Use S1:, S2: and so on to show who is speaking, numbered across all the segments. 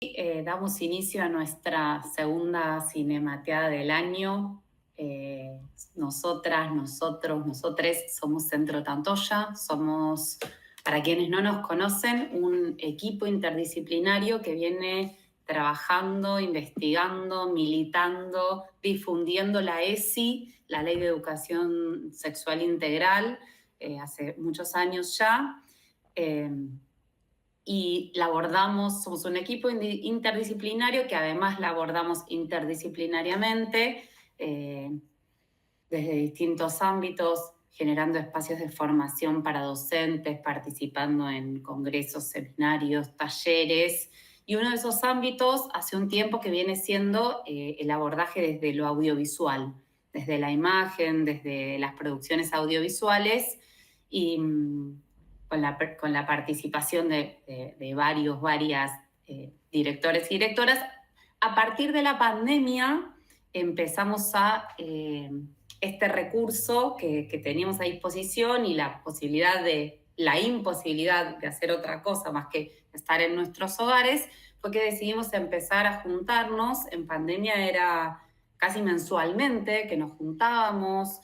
S1: Damos inicio a nuestra segunda cinemateada del año. Nosotras, nosotros, nosotres somos Centro Tantoya. Somos, para quienes no nos conocen, un equipo interdisciplinario que viene trabajando, investigando, militando, difundiendo la ESI, la Ley de Educación Sexual Integral, hace muchos años ya. Y la abordamos, somos un equipo interdisciplinario que además la abordamos interdisciplinariamente desde distintos ámbitos, generando espacios de formación para docentes, participando en congresos, seminarios, talleres. Y uno de esos ámbitos hace un tiempo que viene siendo el abordaje desde lo audiovisual, desde la imagen, desde las producciones audiovisuales y con la participación de varias directores y directoras. A partir de la pandemia empezamos a este recurso que teníamos a disposición y la imposibilidad de hacer otra cosa más que estar en nuestros hogares, fue que decidimos empezar a juntarnos. En pandemia era casi mensualmente que nos juntábamos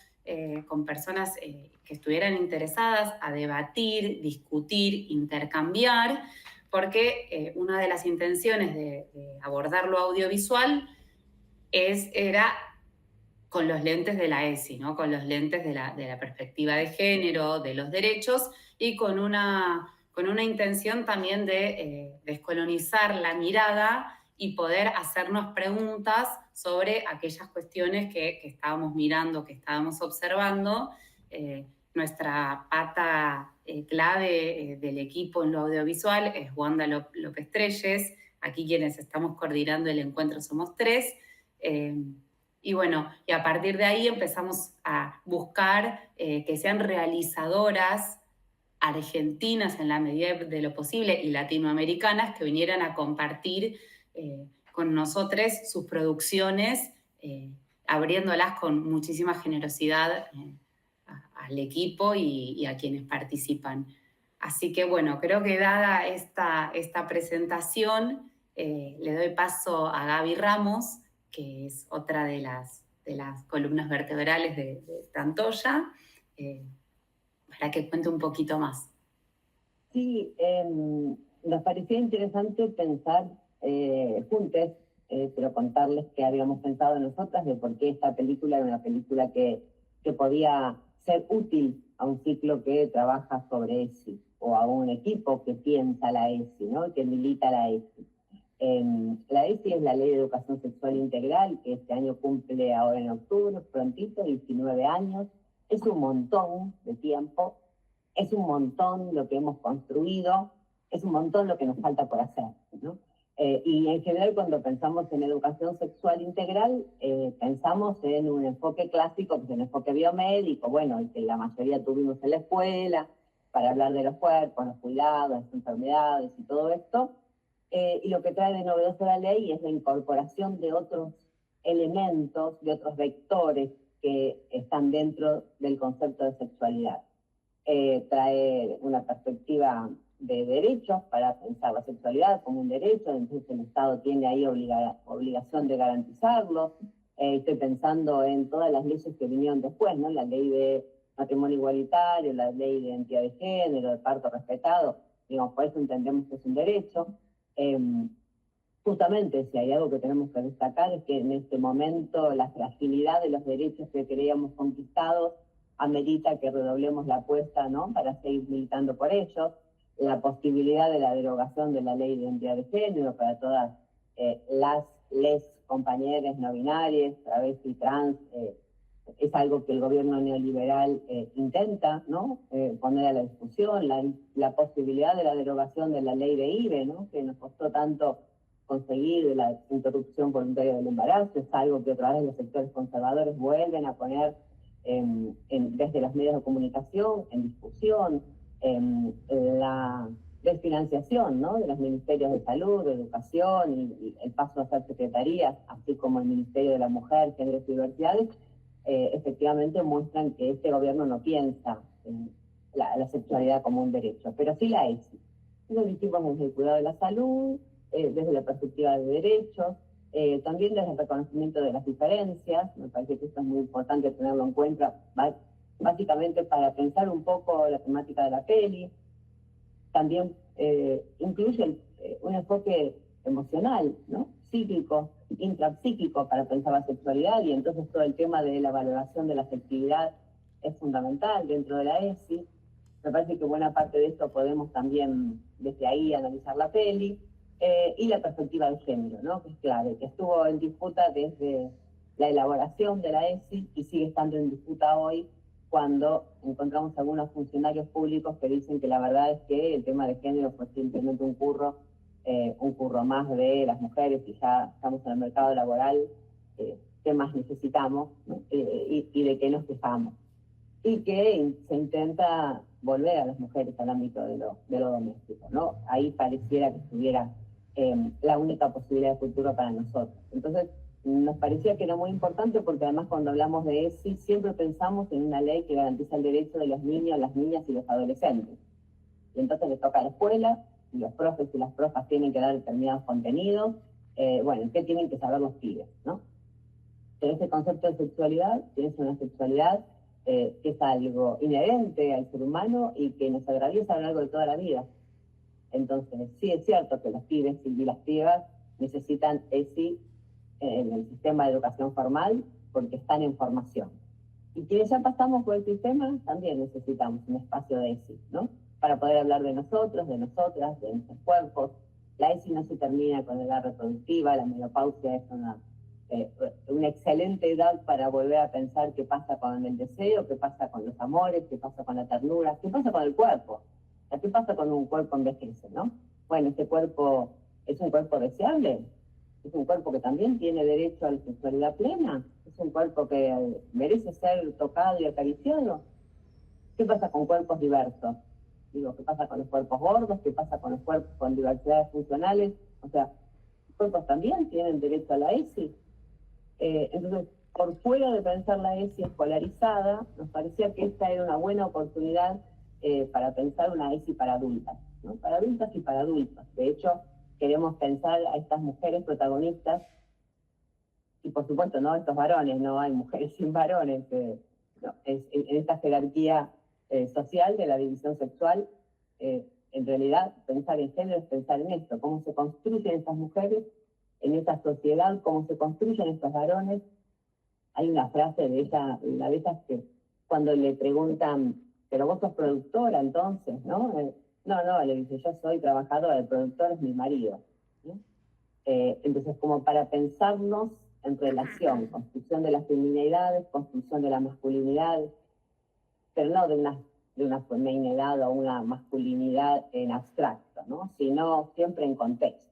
S1: con personas que estuvieran interesadas a debatir, discutir, intercambiar, porque una de las intenciones de abordar lo audiovisual era con los lentes de la ESI, ¿no? Con los lentes de la perspectiva de género, de los derechos, y con una intención también de descolonizar la mirada y poder hacernos preguntas sobre aquellas cuestiones que estábamos mirando, que estábamos observando. Nuestra pata clave del equipo en lo audiovisual es Wanda López Trelles. Aquí quienes estamos coordinando el encuentro somos tres. Y bueno, y a partir de ahí empezamos a buscar que sean realizadoras argentinas en la medida de lo posible y latinoamericanas que vinieran a compartir con nosotros sus producciones, abriéndolas con muchísima generosidad al equipo y a quienes participan. Así que bueno, creo que dada esta presentación, le doy paso a Gaby Ramos, que es otra de las columnas vertebrales de Tantoya, para que cuente un poquito más.
S2: Sí, nos parecía interesante pensar juntos, pero contarles que habíamos pensado nosotras de por qué esta película era una película que podía ser útil a un ciclo que trabaja sobre ESI o a un equipo que piensa la ESI, ¿no? Que milita la ESI. La ESI es la Ley de Educación Sexual Integral, que este año cumple ahora en octubre, prontito, 19 años. Es un montón de tiempo, es un montón lo que hemos construido, es un montón lo que nos falta por hacer, ¿no? Y en general cuando pensamos en educación sexual integral, pensamos en un enfoque clásico, que es un enfoque biomédico, bueno, el que la mayoría tuvimos en la escuela, para hablar de los cuerpos, los cuidados, las enfermedades y todo esto. Y lo que trae de novedoso la ley es la incorporación de otros elementos, de otros vectores que están dentro del concepto de sexualidad. Trae una perspectiva de derechos para pensar la sexualidad como un derecho, entonces el Estado tiene ahí obligación de garantizarlo. Estoy pensando en todas las leyes que vinieron después, ¿no? La ley de matrimonio igualitario, la ley de identidad de género, de parto respetado, digamos, por eso entendemos que es un derecho. Justamente, si hay algo que tenemos que destacar es que en este momento la fragilidad de los derechos que creíamos conquistados amerita que redoblemos la apuesta, ¿no? Para seguir militando por ellos. La posibilidad de la derogación de la ley de identidad de género para todas les compañeras no binarias, travestis, trans, es algo que el gobierno neoliberal intenta, ¿no? Poner a la discusión, la posibilidad de la derogación de la ley de IVE, ¿no? Que nos costó tanto conseguir, de la interrupción voluntaria del embarazo, es algo que otra vez los sectores conservadores vuelven a poner desde los medios de comunicación, en discusión, la desfinanciación, ¿no? De los ministerios de salud, de educación y el paso a ser secretarías, así como el Ministerio de la Mujer, Género y Diversidades, efectivamente muestran que este gobierno no piensa en la sexualidad como un derecho, pero sí la ESI. Lo dijimos desde el cuidado de la salud, desde la perspectiva de derechos, también desde el reconocimiento de las diferencias. Me parece que esto es muy importante tenerlo en cuenta, básicamente para pensar un poco la temática de la peli. También incluye un enfoque emocional, ¿no? Psíquico, intrapsíquico para pensar la sexualidad, y entonces todo el tema de la valoración de la afectividad es fundamental dentro de la ESI. Me parece que buena parte de esto podemos también desde ahí analizar la peli, y la perspectiva de género, ¿no? Que es clave, que estuvo en disputa desde la elaboración de la ESI y sigue estando en disputa hoy, cuando encontramos algunos funcionarios públicos que dicen que la verdad es que el tema de género fue simplemente un curro más de las mujeres, y ya estamos en el mercado laboral, ¿qué más necesitamos? ¿No? Y de qué nos quejamos. Y que se intenta volver a las mujeres al ámbito de lo doméstico, ¿no? Ahí pareciera que estuviera la única posibilidad de futuro para nosotros. Entonces, nos parecía que era muy importante, porque además cuando hablamos de ESI siempre pensamos en una ley que garantiza el derecho de los niños, las niñas y los adolescentes. Y entonces les toca a la escuela, y los profes y las profas tienen que dar determinados contenidos. Bueno, ¿qué tienen que saber los pibes, no? Pero ese concepto de sexualidad, tienes una sexualidad que es algo inherente al ser humano y que nos atraviesa a lo largo de toda la vida. Entonces, sí es cierto que los pibes y las pibas necesitan ESI en el sistema de educación formal, porque están en formación. Y quienes ya pasamos por el sistema, también necesitamos un espacio de ESI, ¿no? Para poder hablar de nosotros, de nosotras, de nuestros cuerpos. La ESI no se termina con la edad reproductiva, la menopausia es una excelente edad para volver a pensar qué pasa con el deseo, qué pasa con los amores, qué pasa con la ternura, qué pasa con el cuerpo. O sea, ¿qué pasa con un cuerpo envejece, no? Bueno, este cuerpo es un cuerpo deseable, es un cuerpo que también tiene derecho a la sexualidad plena, es un cuerpo que merece ser tocado y acariciado. ¿Qué pasa con cuerpos diversos? Digo, ¿qué pasa con los cuerpos gordos? ¿Qué pasa con los cuerpos con diversidades funcionales? O sea, los cuerpos también tienen derecho a la ESI. Entonces, por fuera de pensar la ESI escolarizada, nos parecía que esta era una buena oportunidad para pensar una ESI para adultas, ¿no? Para adultas y para adultos. De hecho, queremos pensar a estas mujeres protagonistas, y por supuesto, no estos varones, no hay mujeres sin varones, no, en esta jerarquía social de la división sexual. En realidad, pensar en género es pensar en esto, cómo se construyen estas mujeres en esta sociedad, cómo se construyen estos varones. Hay una frase de ella, una de esas, que cuando le preguntan, pero vos sos productora entonces, ¿no? No, le dice, yo soy trabajadora, el productor es mi marido, ¿no? Entonces, como para pensarnos en relación, construcción de las feminidades, construcción de la masculinidad, pero no de una feminidad o una masculinidad en abstracto, ¿no? Sino siempre en contexto.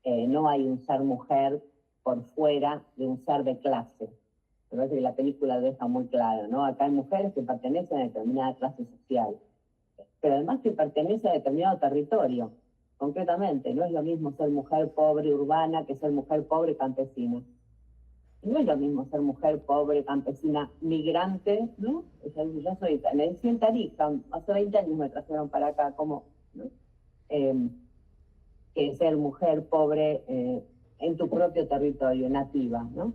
S2: No hay un ser mujer por fuera de un ser de clase. Me parece que la película lo deja muy claro, ¿no? Acá hay mujeres que pertenecen a determinada clase social, pero además que pertenecen a determinado territorio. Concretamente, no es lo mismo ser mujer pobre urbana que ser mujer pobre campesina. No es lo mismo ser mujer pobre campesina migrante, ¿no? O sea, yo nací en Tarija, hace 20 años me trajeron para acá, como, ¿no? Que ser mujer pobre en tu propio territorio, nativa, ¿no?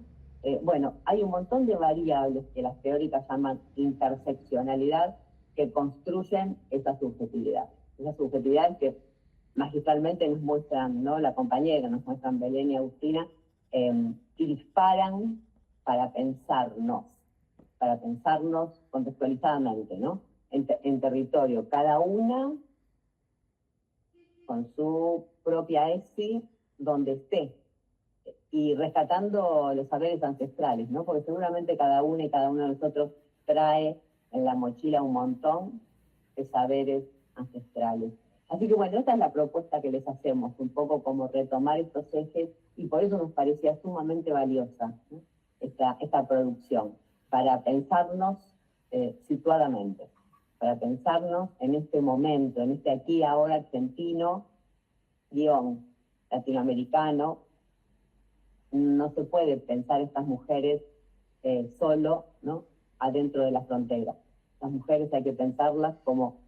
S2: Bueno, hay un montón de variables que las teóricas llaman interseccionalidad, que construyen esa subjetividad. Esas subjetividades que magistralmente nos muestran, ¿no? La compañera, nos muestran Belén y Agustina, y disparan para pensarnos contextualizadamente, ¿no? En territorio, cada una con su propia ESI, donde esté, y rescatando los saberes ancestrales, ¿no? Porque seguramente cada una y cada uno de nosotros trae en la mochila un montón de saberes ancestrales. Así que bueno, esta es la propuesta que les hacemos, un poco como retomar estos ejes, y por eso nos parecía sumamente valiosa, ¿no? esta producción, para pensarnos situadamente, para pensarnos en este momento, en este aquí ahora argentino, latinoamericano. No se puede pensar estas mujeres solo, ¿no? Adentro de las fronteras. Las mujeres hay que pensarlas como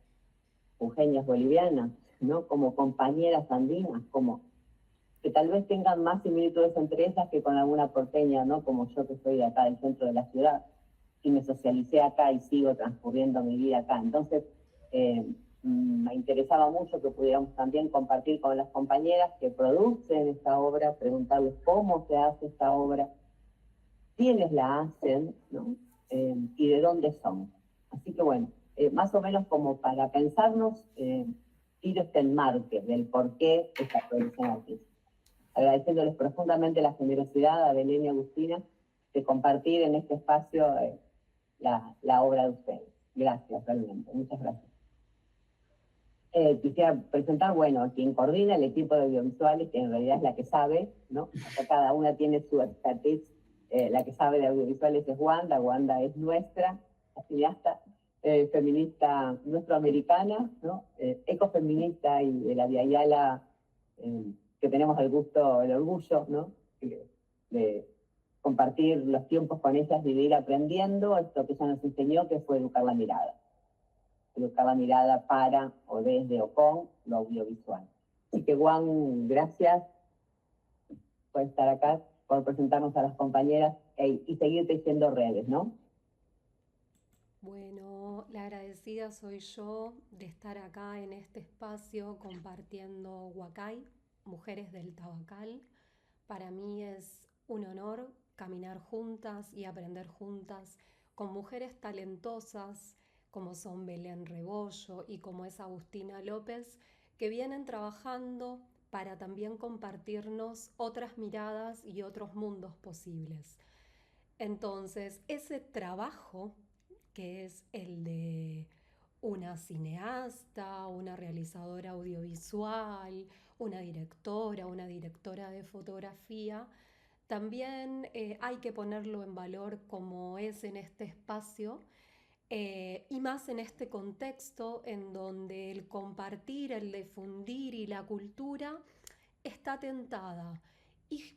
S2: eugenias bolivianas, ¿no? Como compañeras andinas, como que tal vez tengan más similitudes entre ellas que con alguna porteña, ¿no? Como yo que soy de acá del centro de la ciudad y me socialicé acá y sigo transcurriendo mi vida acá. Entonces, me interesaba mucho que pudiéramos también compartir con las compañeras que producen esta obra, preguntarles cómo se hace esta obra, quiénes la hacen, ¿no? Y de dónde son. Así que bueno, más o menos como para pensarnos, tiro este enmarque del por qué esta producción artística. Agradeciéndoles profundamente la generosidad a Belén y Agustina de compartir en este espacio la obra de ustedes. Gracias, realmente. Muchas gracias. Quisiera presentar, bueno, a quien coordina el equipo de audiovisuales, que en realidad es la que sabe, ¿no? Acá cada una tiene su expertise. La que sabe de audiovisuales es Wanda. Wanda es nuestra cineasta feminista nuestroamericana, ¿no? Ecofeminista y de la Via Yala, que tenemos el gusto, el orgullo, ¿no? De compartir los tiempos con ellas, vivir aprendiendo esto que ella nos enseñó, que fue educar la mirada para o desde o con lo audiovisual. Así que Juan, gracias por estar acá, por presentarnos a las compañeras y seguir tejiendo redes, ¿no?
S3: Bueno, la agradecida soy yo de estar acá en este espacio compartiendo Huacay, Mujeres del Tabacal. Para mí es un honor caminar juntas y aprender juntas con mujeres talentosas como son Belén Rebollo y como es Agustina López, que vienen trabajando para también compartirnos otras miradas y otros mundos posibles. Entonces, ese trabajo, que es el de una cineasta, una realizadora audiovisual, una directora de fotografía, también hay que ponerlo en valor como es en este espacio y más en este contexto en donde el compartir, el difundir y la cultura está atentada. Y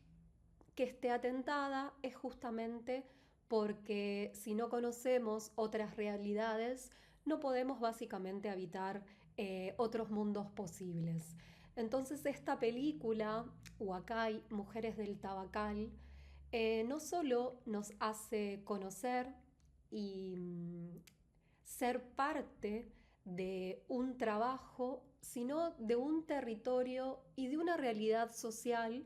S3: que esté atentada es justamente porque si no conocemos otras realidades, no podemos básicamente habitar otros mundos posibles. Entonces esta película, Huacay, Mujeres del Tabacal, no solo nos hace conocer y ser parte de un trabajo, sino de un territorio y de una realidad social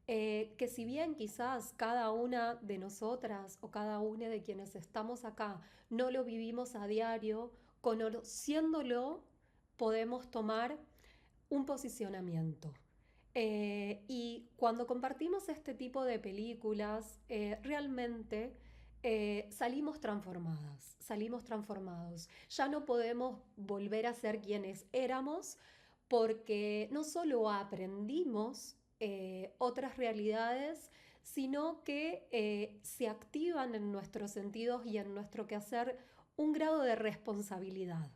S3: que si bien quizás cada una de nosotras o cada una de quienes estamos acá no lo vivimos a diario, conociéndolo podemos tomar un posicionamiento. Y cuando compartimos este tipo de películas, realmente salimos transformadas, salimos transformados. Ya no podemos volver a ser quienes éramos porque no solo aprendimos otras realidades, sino que se activan en nuestros sentidos y en nuestro quehacer un grado de responsabilidad.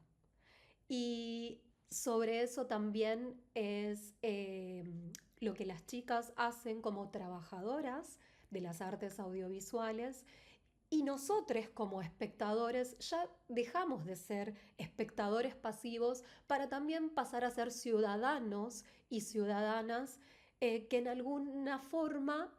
S3: Y sobre eso también es lo que las chicas hacen como trabajadoras de las artes audiovisuales y nosotros como espectadores ya dejamos de ser espectadores pasivos para también pasar a ser ciudadanos y ciudadanas que en alguna forma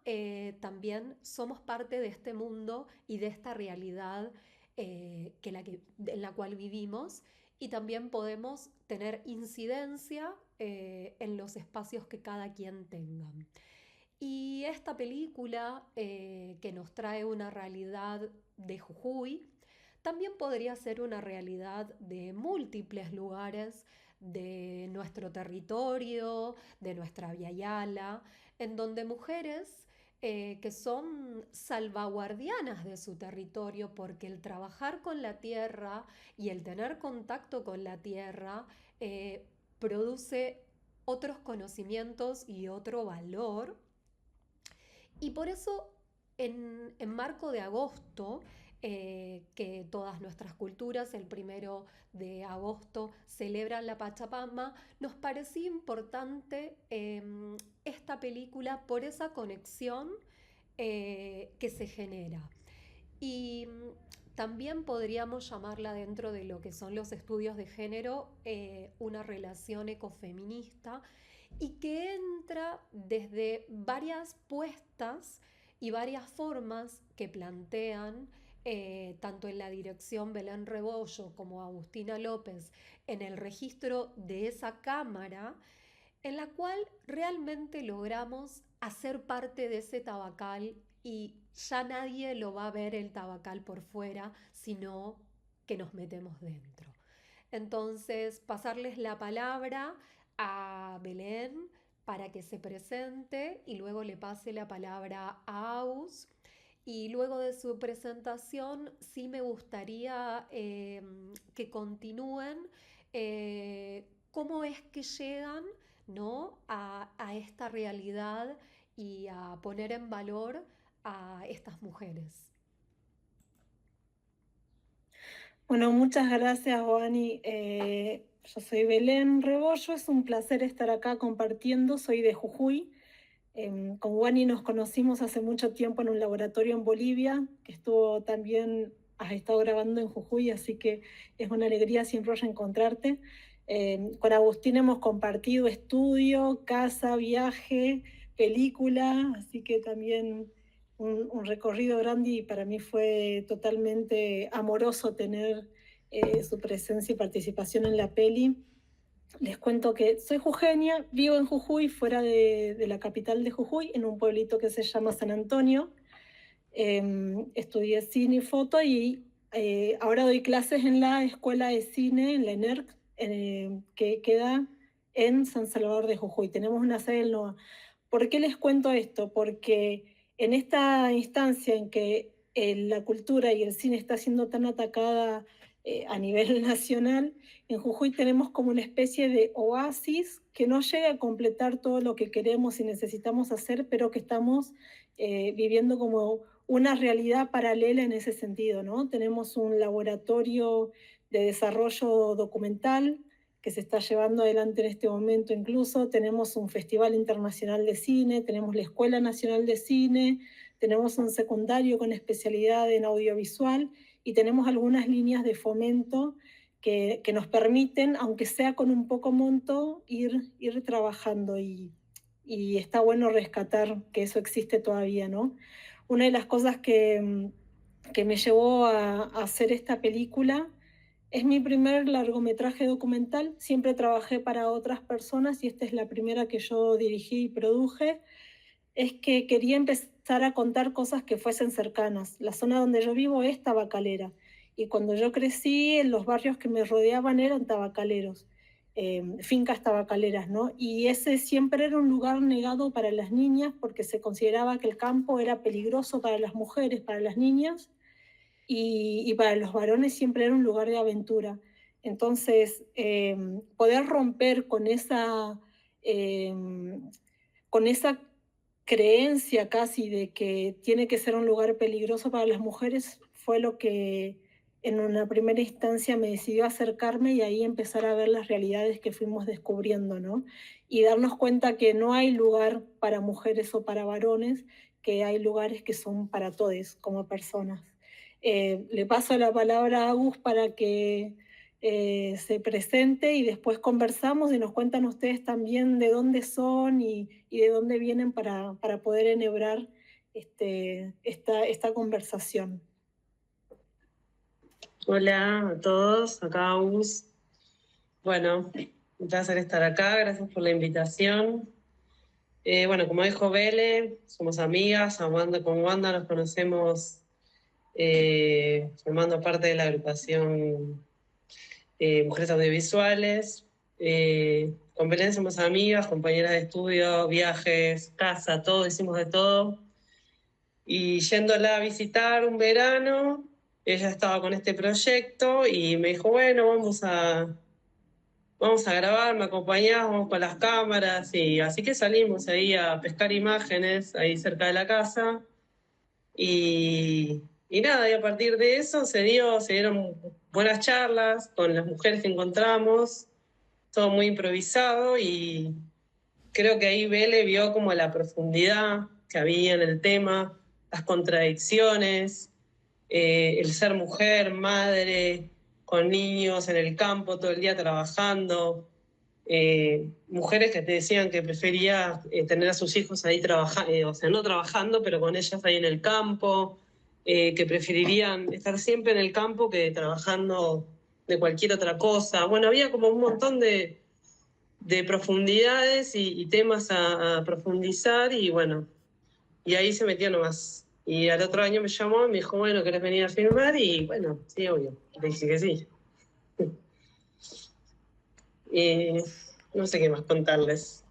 S3: también somos parte de este mundo y de esta realidad en la cual vivimos y también podemos tener incidencia en los espacios que cada quien tenga. Y esta película que nos trae una realidad de Jujuy, también podría ser una realidad de múltiples lugares de nuestro territorio, de nuestra Via Yala, en donde mujeres que son salvaguardianas de su territorio porque el trabajar con la tierra y el tener contacto con la tierra produce otros conocimientos y otro valor y por eso, en marco de agosto, que todas nuestras culturas el 1 de agosto celebran la Pachamama, nos parecía importante esta película por esa conexión que se genera. Y también podríamos llamarla dentro de lo que son los estudios de género una relación ecofeminista y que entra desde varias puestas y varias formas que plantean tanto en la dirección Belén Rebollo como Agustina López en el registro de esa cámara, en la cual realmente logramos hacer parte de ese tabacal y ya nadie lo va a ver el tabacal por fuera, sino que nos metemos dentro. Entonces, pasarles la palabra a Belén para que se presente y luego le pase la palabra a Aus. Y luego de su presentación, sí me gustaría que continúen cómo es que llegan, ¿no?, a esta realidad y a poner en valor a estas mujeres.
S4: Bueno, muchas gracias, Juani. Yo soy Belén Rebollo, es un placer estar acá compartiendo, soy de Jujuy. Con Juani nos conocimos hace mucho tiempo en un laboratorio en Bolivia, que estuvo también, has estado grabando en Jujuy, así que es una alegría siempre reencontrarte. Con Agustín hemos compartido estudio, casa, viaje, película, así que también un recorrido grande y para mí fue totalmente amoroso tener su presencia y participación en la peli. Les cuento que soy jujeña, vivo en Jujuy, fuera de la capital de Jujuy, en un pueblito que se llama San Antonio. Estudié cine y foto y ahora doy clases en la escuela de cine, en la ENERC, que queda en San Salvador de Jujuy. Tenemos una sede en NOA. ¿Por qué les cuento esto? Porque en esta instancia en que la cultura y el cine está siendo tan atacada a nivel nacional, en Jujuy tenemos como una especie de oasis que no llega a completar todo lo que queremos y necesitamos hacer, pero que estamos viviendo como una realidad paralela en ese sentido, ¿no? Tenemos un laboratorio de desarrollo documental que se está llevando adelante en este momento incluso, tenemos un Festival Internacional de Cine, tenemos la Escuela Nacional de Cine, tenemos un secundario con especialidad en audiovisual y tenemos algunas líneas de fomento que nos permiten, aunque sea con un poco monto, ir trabajando y está bueno rescatar que eso existe todavía, ¿no? Una de las cosas que me llevó a hacer esta película es mi primer largometraje documental. Siempre trabajé para otras personas y esta es la primera que yo dirigí y produje. Es que quería empezar a contar cosas que fuesen cercanas. La zona donde yo vivo es tabacalera y cuando yo crecí, los barrios que me rodeaban eran tabacaleros, fincas tabacaleras, ¿no? Y ese siempre era un lugar negado para las niñas porque se consideraba que el campo era peligroso para las mujeres, para las niñas, y para los varones siempre era un lugar de aventura. Entonces, poder romper eh, con esa creencia casi de que tiene que ser un lugar peligroso para las mujeres fue lo que en una primera instancia me decidió acercarme y ahí empezar a ver las realidades que fuimos descubriendo, ¿no? Y darnos cuenta que no hay lugar para mujeres o para varones, que hay lugares que son para todos como personas. Le paso la palabra a Agus para que se presente y después conversamos y nos cuentan ustedes también de dónde son y de dónde vienen para poder enhebrar esta conversación.
S5: Hola a todos, acá Agus. Bueno, un placer estar acá, gracias por la invitación. Bueno, como dijo Bele, somos amigas, con Wanda nos conocemos formando parte de la agrupación Mujeres Audiovisuales. Con Belén somos amigas, compañeras de estudio, viajes, casa, todo, hicimos de todo. Y yéndola a visitar un verano, ella estaba con este proyecto y me dijo, bueno, vamos a grabar, me acompañás, vamos con las cámaras. Y así que salimos ahí a pescar imágenes, ahí cerca de la casa. Y nada, y a partir de eso se dieron buenas charlas con las mujeres que encontramos, todo muy improvisado y creo que ahí Bele vio como la profundidad que había en el tema, las contradicciones, el ser mujer, madre, con niños en el campo todo el día trabajando, mujeres que te decían que prefería tener a sus hijos ahí trabajando, o sea, no trabajando, pero con ellas ahí en el campo, que preferirían estar siempre en el campo que trabajando de cualquier otra cosa. Bueno, había como un montón de profundidades y temas a profundizar y bueno, y ahí se metió nomás. Y al otro año me llamó y me dijo, bueno, ¿querés venir a filmar? Y bueno, sí, obvio. Le dije que sí. Y no sé qué más contarles.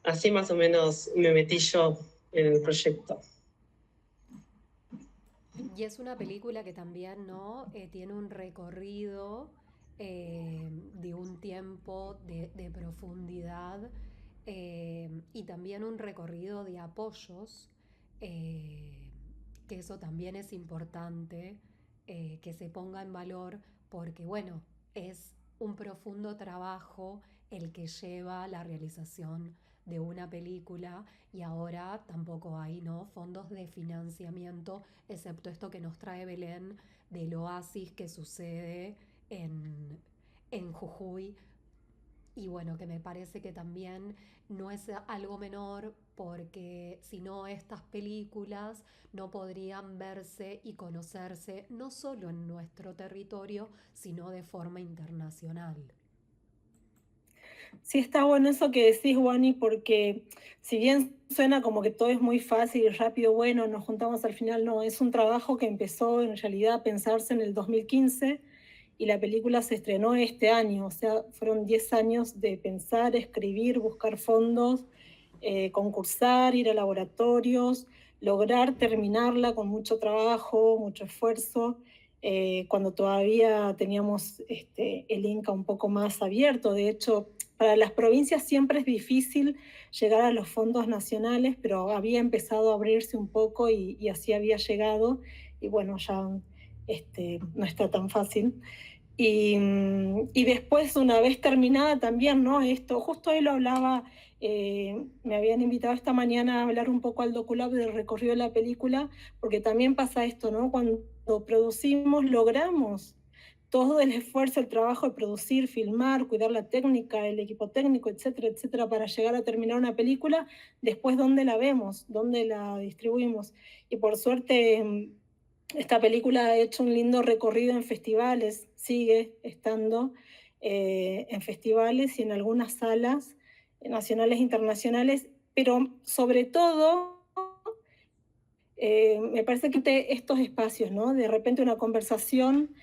S5: Así más o menos me metí yo en el proyecto.
S3: Y es una película que también, ¿no? Tiene un recorrido de un tiempo de profundidad y también un recorrido de apoyos, eh, que eso también es importante que se ponga en valor porque, bueno, es un profundo trabajo el que lleva la realización de una película y ahora tampoco hay, ¿no? Fondos de financiamiento, excepto esto que nos trae Belén del oasis que sucede en Jujuy. Y bueno, que me parece que también no es algo menor porque si no estas películas no podrían verse y conocerse no solo en nuestro territorio, sino de forma internacional.
S4: Sí, está bueno eso que decís, Wani, porque si bien suena como que todo es muy fácil y rápido, bueno, nos juntamos al final, no, es un trabajo que empezó en realidad a pensarse en el 2015 y la película se estrenó este año, o sea, fueron 10 años de pensar, escribir, buscar fondos, concursar, ir a laboratorios, lograr terminarla con mucho trabajo, mucho esfuerzo, cuando todavía teníamos el Inca un poco más abierto. De hecho, para las provincias siempre es difícil llegar a los fondos nacionales, pero había empezado a abrirse un poco y así había llegado. Y bueno, ya no está tan fácil. Y después, una vez terminada también, ¿no? Esto, justo hoy lo hablaba, me habían invitado esta mañana a hablar un poco al DocuLab del recorrido de la película, porque también pasa esto, ¿no? Cuando producimos, logramos todo el esfuerzo, el trabajo de producir, filmar, cuidar la técnica, el equipo técnico, etcétera, etcétera, para llegar a terminar una película, después dónde la vemos, dónde la distribuimos. Y por suerte esta película ha hecho un lindo recorrido en festivales, sigue estando en festivales y en algunas salas nacionales e internacionales, pero sobre todo me parece que estos espacios, ¿no? De repente una conversación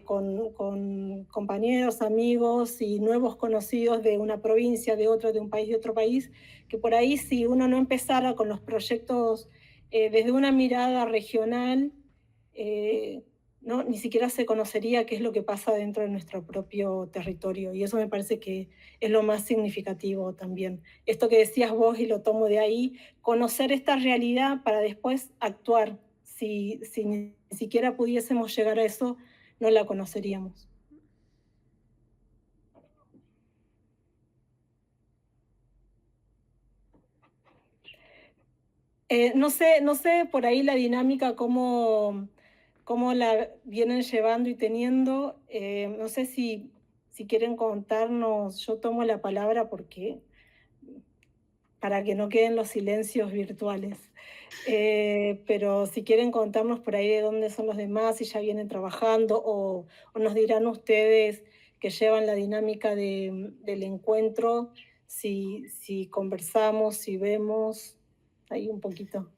S4: con compañeros, amigos y nuevos conocidos de una provincia, de otra, de un país, de otro país, que por ahí si uno no empezara con los proyectos desde una mirada regional, no, ni siquiera se conocería qué es lo que pasa dentro de nuestro propio territorio. Y eso me parece que es lo más significativo también. Esto que decías vos y lo tomo de ahí, conocer esta realidad para después actuar. Si ni siquiera pudiésemos llegar a eso, no la conoceríamos. No sé por ahí la dinámica, cómo la vienen llevando y teniendo. No sé si quieren contarnos, yo tomo la palabra para que no queden los silencios virtuales. Pero si quieren contarnos por ahí de dónde son los demás, si ya vienen trabajando o nos dirán ustedes que llevan la dinámica del encuentro, si conversamos, si vemos, ahí un poquito.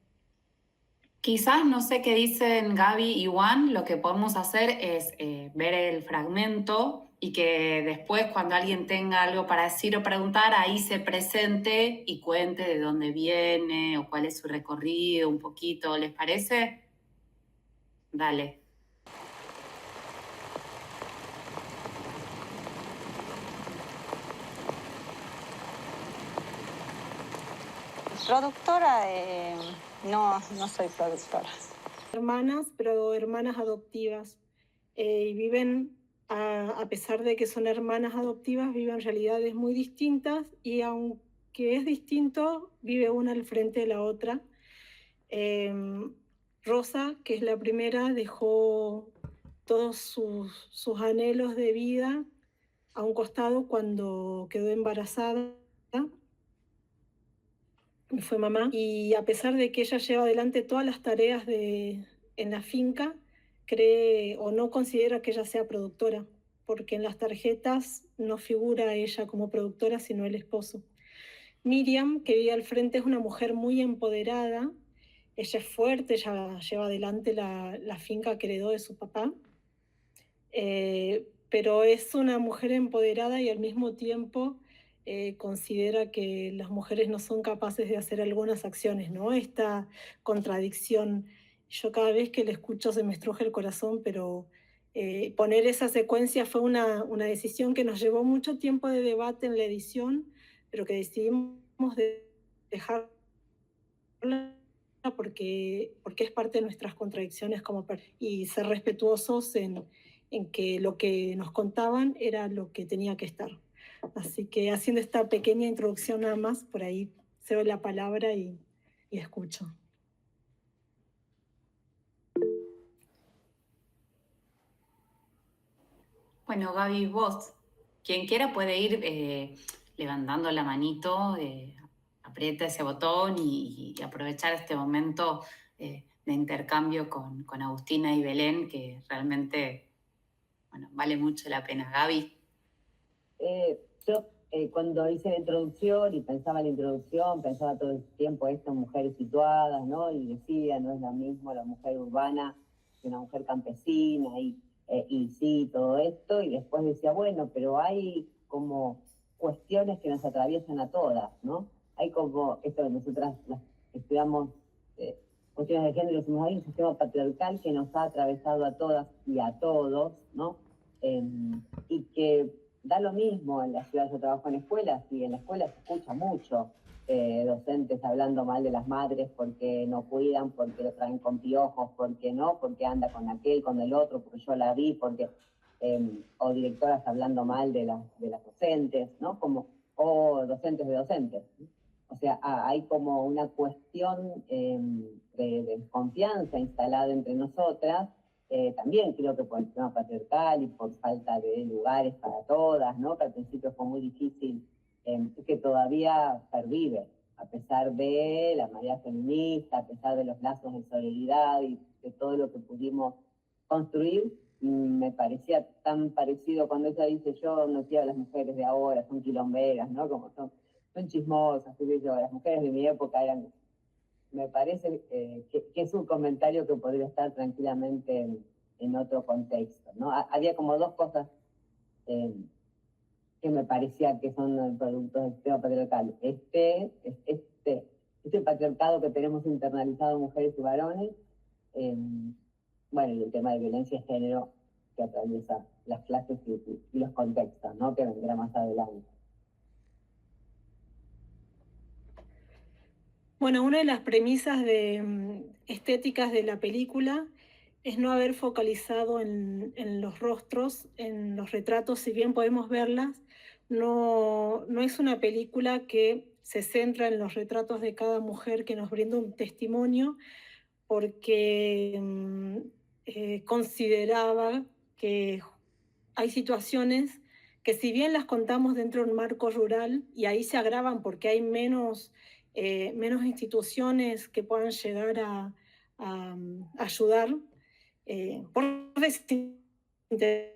S1: Quizás, no sé qué dicen Gaby y Juan, lo que podemos hacer es ver el fragmento y que después cuando alguien tenga algo para decir o preguntar, ahí se presente y cuente de dónde viene o cuál es su recorrido un poquito, ¿les parece? Dale.
S6: Productora, no soy productora.
S4: Hermanas, pero hermanas adoptivas. Y viven, a pesar de que son hermanas adoptivas, viven realidades muy distintas y aunque es distinto, vive una al frente de la otra. Rosa, que es la primera, dejó todos sus anhelos de vida a un costado cuando quedó embarazada, fue mamá, y a pesar de que ella lleva adelante todas las tareas en la finca, cree o no considera que ella sea productora, porque en las tarjetas no figura ella como productora, sino el esposo. Miriam, que vive al frente, es una mujer muy empoderada. Ella es fuerte, ella lleva adelante la finca que heredó de su papá, pero es una mujer empoderada y al mismo tiempo considera que las mujeres no son capaces de hacer algunas acciones, ¿no? Esta contradicción. Yo cada vez que la escucho se me estruja el corazón, pero poner esa secuencia fue una decisión que nos llevó mucho tiempo de debate en la edición, pero que decidimos dejarla porque es parte de nuestras contradicciones y ser respetuosos en que lo que nos contaban era lo que tenía que estar. Así que haciendo esta pequeña introducción nada más, por ahí cedo la palabra y escucho.
S1: Bueno, Gaby, vos, quien quiera puede ir levantando la manito, aprieta ese botón y aprovechar este momento de intercambio con Agustina y Belén, que realmente, bueno, vale mucho la pena. Gaby.
S2: Yo cuando hice la introducción y pensaba en la introducción, pensaba todo el tiempo esto en mujeres situadas, ¿no? Y decía, no es lo mismo la mujer urbana que una mujer campesina, y sí, todo esto, y después decía, bueno, pero hay como cuestiones que nos atraviesan a todas, ¿no? Hay como, esto que nosotras las estudiamos, cuestiones de género, decimos, hay un sistema patriarcal que nos ha atravesado a todas y a todos, ¿no? Y que da lo mismo en la ciudad. Yo trabajo en escuelas y en la escuela se escucha mucho docentes hablando mal de las madres porque no cuidan, porque lo traen con piojos, porque no, porque anda con aquel, con el otro, porque yo la vi, porque o directoras hablando mal de las docentes, ¿no? Como, o docentes de docentes. O sea, hay como una cuestión de desconfianza instalada entre nosotras. También creo que por el tema patriarcal y por falta de lugares para todas, ¿no? Que al principio fue muy difícil, que todavía pervive, a pesar de la marea feminista, a pesar de los lazos de solidaridad y de todo lo que pudimos construir. Me parecía tan parecido cuando ella dice, yo no quiero a las mujeres de ahora, son quilomberas, ¿no? Como son chismosas, qué sé yo, las mujeres de mi época eran... Me parece que es un comentario que podría estar tranquilamente en otro contexto, ¿no? Había como dos cosas que me parecía que son productos del sistema patriarcal. Este patriarcado que tenemos internalizado mujeres y varones, bueno, y el tema de violencia de género que atraviesa las clases y los contextos, ¿no? Que vendrá más adelante.
S4: Bueno, una de las premisas estéticas de la película es no haber focalizado en los rostros, en los retratos, si bien podemos verlas, no es una película que se centra en los retratos de cada mujer, que nos brinda un testimonio, porque consideraba que hay situaciones que, si bien las contamos dentro de un marco rural, y ahí se agravan porque hay menos instituciones que puedan llegar a ayudar, por desinterés,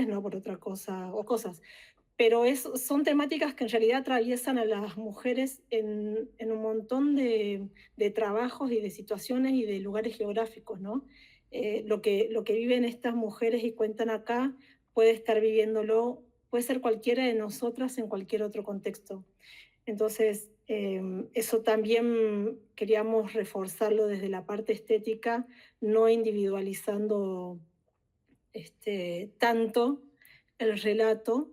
S4: no por otra cosa o cosas. Pero son temáticas que en realidad atraviesan a las mujeres en un montón de trabajos y de situaciones y de lugares geográficos, ¿no? Lo que viven estas mujeres y cuentan acá puede estar viviéndolo, puede ser cualquiera de nosotras en cualquier otro contexto. Entonces, eso también queríamos reforzarlo desde la parte estética, no individualizando tanto el relato,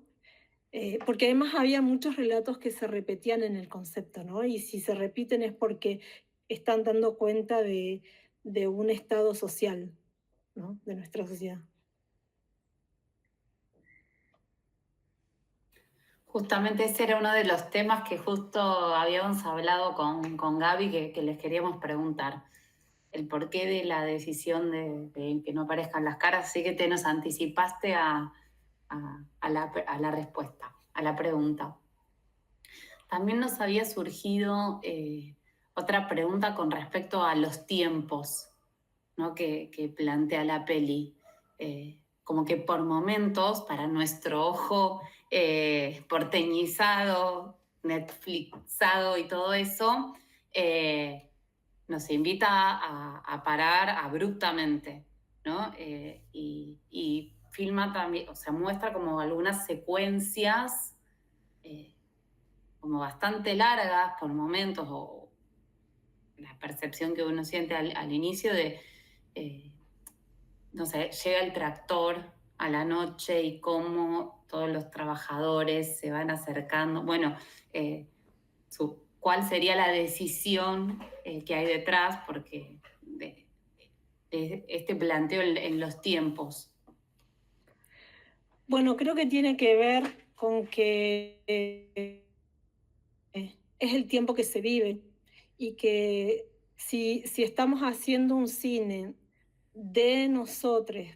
S4: porque además había muchos relatos que se repetían en el concepto, ¿no? Y si se repiten es porque están dando cuenta de un estado social, ¿no? De nuestra sociedad.
S1: Justamente ese era uno de los temas que justo habíamos hablado con Gaby, que les queríamos preguntar. El porqué de la decisión de que no aparezcan las caras. Así que te nos anticipaste a a la respuesta, a la pregunta. También nos había surgido otra pregunta con respecto a los tiempos, ¿no? que plantea la peli. Como que por momentos, para nuestro ojo porteñizado, Netflixado y todo eso, nos invita a parar abruptamente, ¿no? Y filma también, o sea, muestra como algunas secuencias como bastante largas por momentos, o la percepción que uno siente al inicio de, no sé, llega el tractor a la noche y cómo todos los trabajadores se van acercando. Bueno, cuál sería la decisión que hay detrás, porque de este planteo en los tiempos.
S4: Bueno, creo que tiene que ver con que es el tiempo que se vive y que si estamos haciendo un cine de nosotros,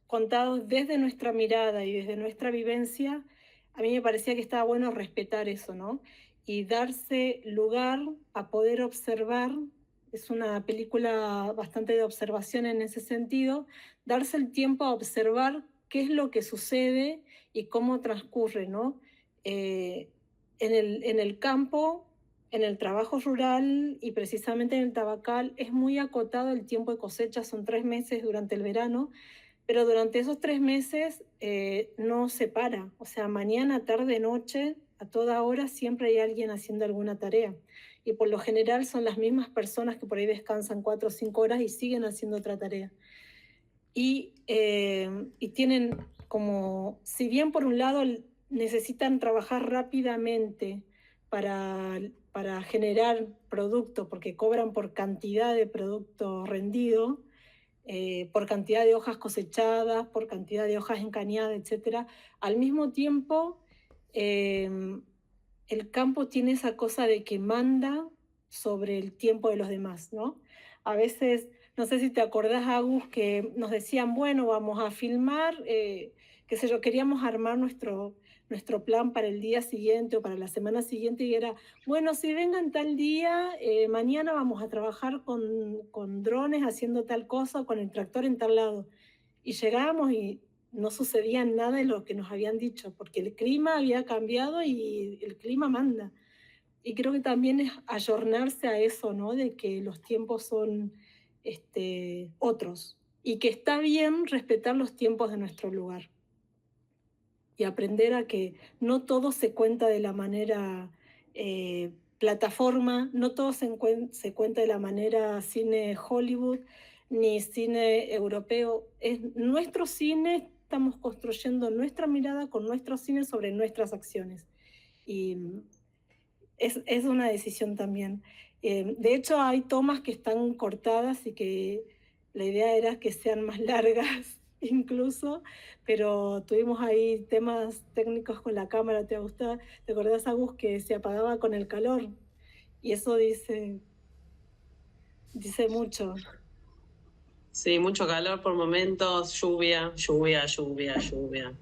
S4: contados desde nuestra mirada y desde nuestra vivencia, a mí me parecía que estaba bueno respetar eso, ¿no? Y darse lugar a poder observar, es una película bastante de observación en ese sentido, darse el tiempo a observar qué es lo que sucede y cómo transcurre, ¿no? En el campo, en el trabajo rural y precisamente en el tabacal, es muy acotado el tiempo de cosecha, son 3 meses durante el verano, pero durante esos 3 meses no se para, o sea, mañana, tarde, noche, a toda hora siempre hay alguien haciendo alguna tarea. Y por lo general son las mismas personas que por ahí descansan 4 o 5 horas y siguen haciendo otra tarea. Y tienen como, si bien por un lado necesitan trabajar rápidamente para generar producto, porque cobran por cantidad de producto rendido, por cantidad de hojas cosechadas, por cantidad de hojas encañadas, etc. Al mismo tiempo, el campo tiene esa cosa de que manda sobre el tiempo de los demás, ¿no? A veces, no sé si te acordás, Agus, que nos decían, bueno, vamos a filmar, qué sé yo, queríamos armar nuestro plan para el día siguiente o para la semana siguiente y era, bueno, si vengan tal día, mañana vamos a trabajar con drones haciendo tal cosa, con el tractor en tal lado. Y llegábamos y no sucedía nada de lo que nos habían dicho, porque el clima había cambiado y el clima manda. Y creo que también es ayornarse a eso, ¿no? De que los tiempos son otros y que está bien respetar los tiempos de nuestro lugar y aprender a que no todo se cuenta de la manera plataforma, no todo se cuenta de la manera cine Hollywood ni cine europeo. Es nuestro cine, estamos construyendo nuestra mirada con nuestro cine sobre nuestras acciones. Y es una decisión también. De hecho, hay tomas que están cortadas y que la idea era que sean más largas incluso, pero tuvimos ahí temas técnicos con la cámara. ¿Te acordás, Agus, que se apagaba con el calor? Y eso dice mucho.
S5: Sí, mucho calor por momentos, lluvia,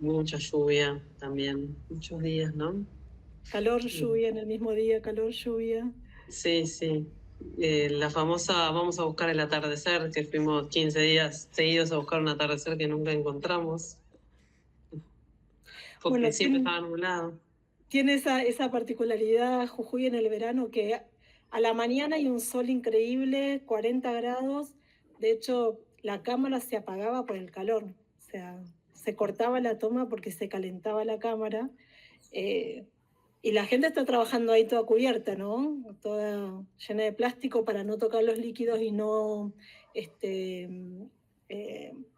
S5: mucha lluvia también, muchos días, ¿no?
S4: Calor, lluvia en el mismo día, calor, lluvia.
S5: Sí, sí. La famosa vamos a buscar el atardecer, que fuimos 15 días seguidos a buscar un atardecer que nunca encontramos. Porque bueno, siempre estaba nublado.
S4: Tiene esa particularidad Jujuy en el verano, que a la mañana hay un sol increíble, 40 grados. De hecho, la cámara se apagaba por el calor. O sea, se cortaba la toma porque se calentaba la cámara. Y la gente está trabajando ahí toda cubierta, ¿no? Toda llena de plástico para no tocar los líquidos y no,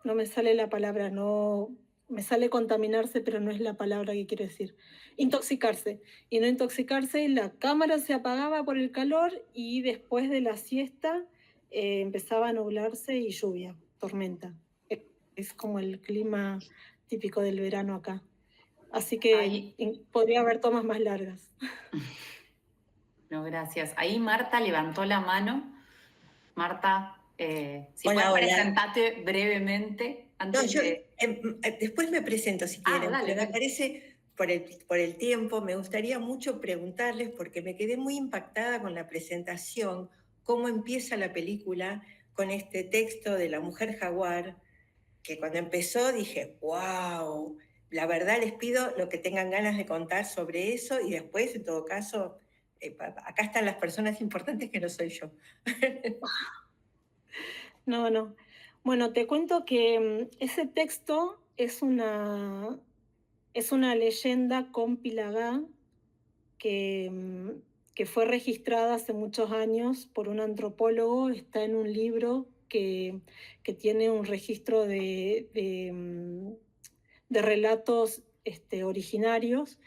S4: no me sale la palabra, no, me sale contaminarse, pero no es la palabra que quiero decir. Intoxicarse. Y no intoxicarse, la cámara se apagaba por el calor y después de la siesta empezaba a nublarse y lluvia, tormenta. Es como el clima típico del verano acá. Así que podría haber tomas más largas.
S1: No, gracias. Ahí Marta levantó la mano. Marta, si
S7: hola,
S1: puedes
S7: hola.
S1: presentarte brevemente Antes de...
S7: después me presento si quieren,
S1: dale,
S7: pero me
S1: dale.
S7: parece, por el tiempo, me gustaría mucho preguntarles, porque me quedé muy impactada con la presentación, cómo empieza la película con este texto de la mujer jaguar, que cuando empezó dije, wow, la verdad les pido lo que tengan ganas de contar sobre eso y después, en todo caso, acá están las personas importantes que no soy yo.
S4: No. Bueno, te cuento que ese texto es una leyenda con Pilagá que, que fue registrada hace muchos años por un antropólogo, está en un libro que tiene un registro de relatos originarios.